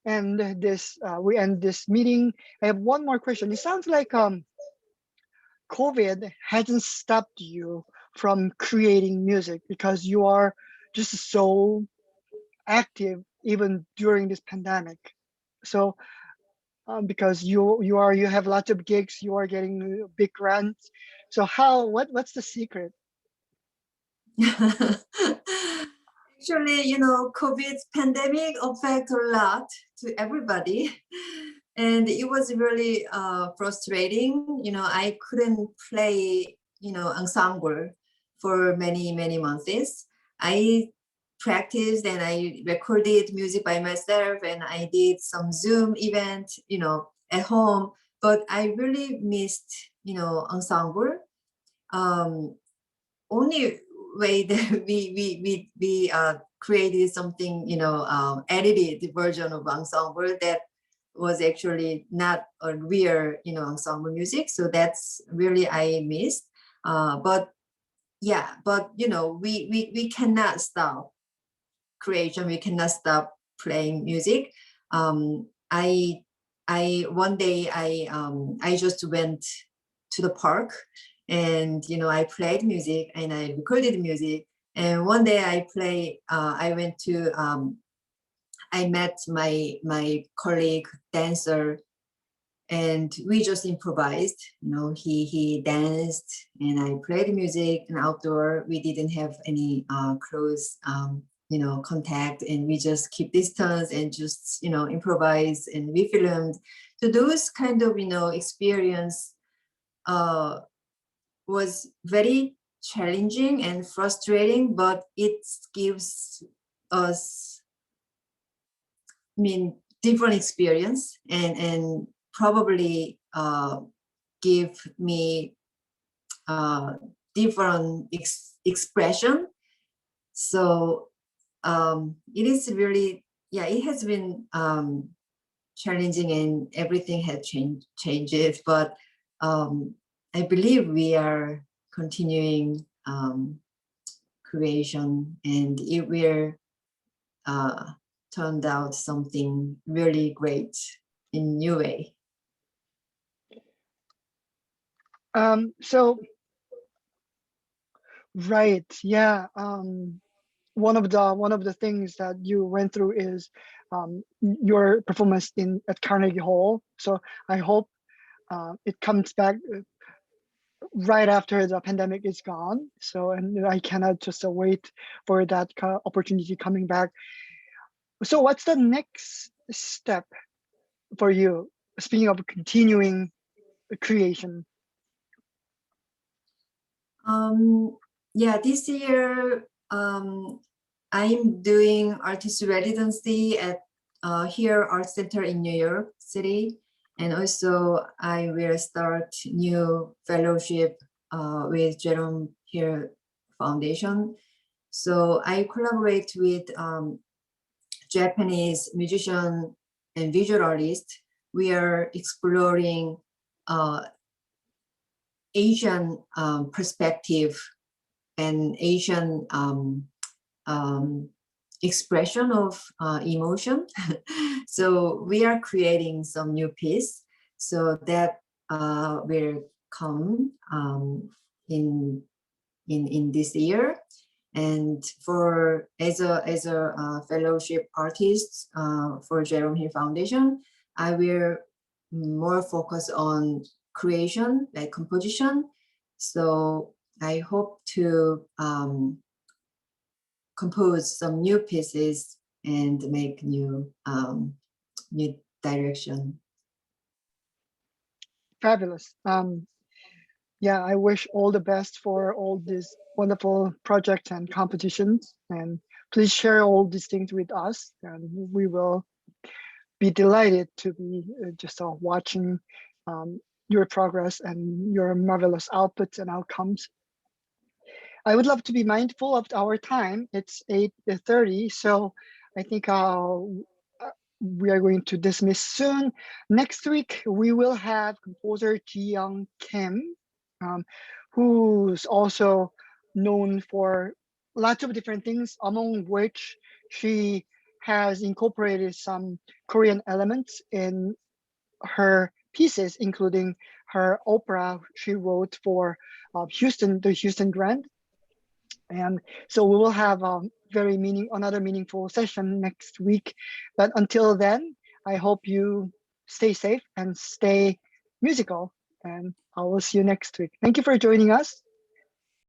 end this, we end this meeting, I have one more question. It sounds like COVID hasn't stopped you from creating music because you are just so active even during this pandemic. So because you have lots of gigs, you are getting big grants. So what's the secret? Actually, COVID pandemic affect a lot to everybody. And it was really frustrating. I couldn't play, ensemble for many months. I practiced and I recorded music by myself and I did some Zoom event, at home. But I really missed, ensemble. Only way that we created something, edited version of ensemble that was actually not a real, ensemble music. So that's really I missed. But we cannot stop creation. We cannot stop playing music. I one day I just went to the park and I played music and I recorded music. And one day I went to I met my colleague dancer and we just improvised. He danced and I played music and outdoor. We didn't have any clothes contact, and we just keep distance and just, improvise, and we filmed. So those kind of, experience was very challenging and frustrating, but it gives us, different experience, and probably give me different expression. So it is really, it has been challenging, and everything has changed, but I believe we are continuing creation, and it will turned out something really great in new way. So right, yeah. One of the things that you went through is your performance at Carnegie Hall. So I hope it comes back right after the pandemic is gone. So, and I cannot just wait for that opportunity coming back. So what's the next step for you? Speaking of continuing creation. This year I'm doing artist-in-residency at here Art Center in New York City, and also I will start new fellowship with Jerome here Foundation. So I collaborate with Japanese musician and visual artist. We are exploring Asian perspective and Asian expression of emotion. So we are creating some new piece, so that will come in this year. And for as a fellowship artist for Jerome Hill Foundation, I will more focus on creation, like composition. So I hope to compose some new pieces and make new direction. Fabulous. Yeah, I wish all the best for all these wonderful projects and competitions. And please share all these things with us, and we will be delighted to be just watching your progress and your marvelous outputs and outcomes. I would love to be mindful of our time. It's 8:30, so I think we are going to dismiss soon. Next week, we will have composer Ji-young Kim, who's also known for lots of different things, among which she has incorporated some Korean elements in her pieces, including her opera she wrote for the Houston Grand. And so we will have another meaningful session next week. But until then, I hope you stay safe and stay musical. And I will see you next week. Thank you for joining us.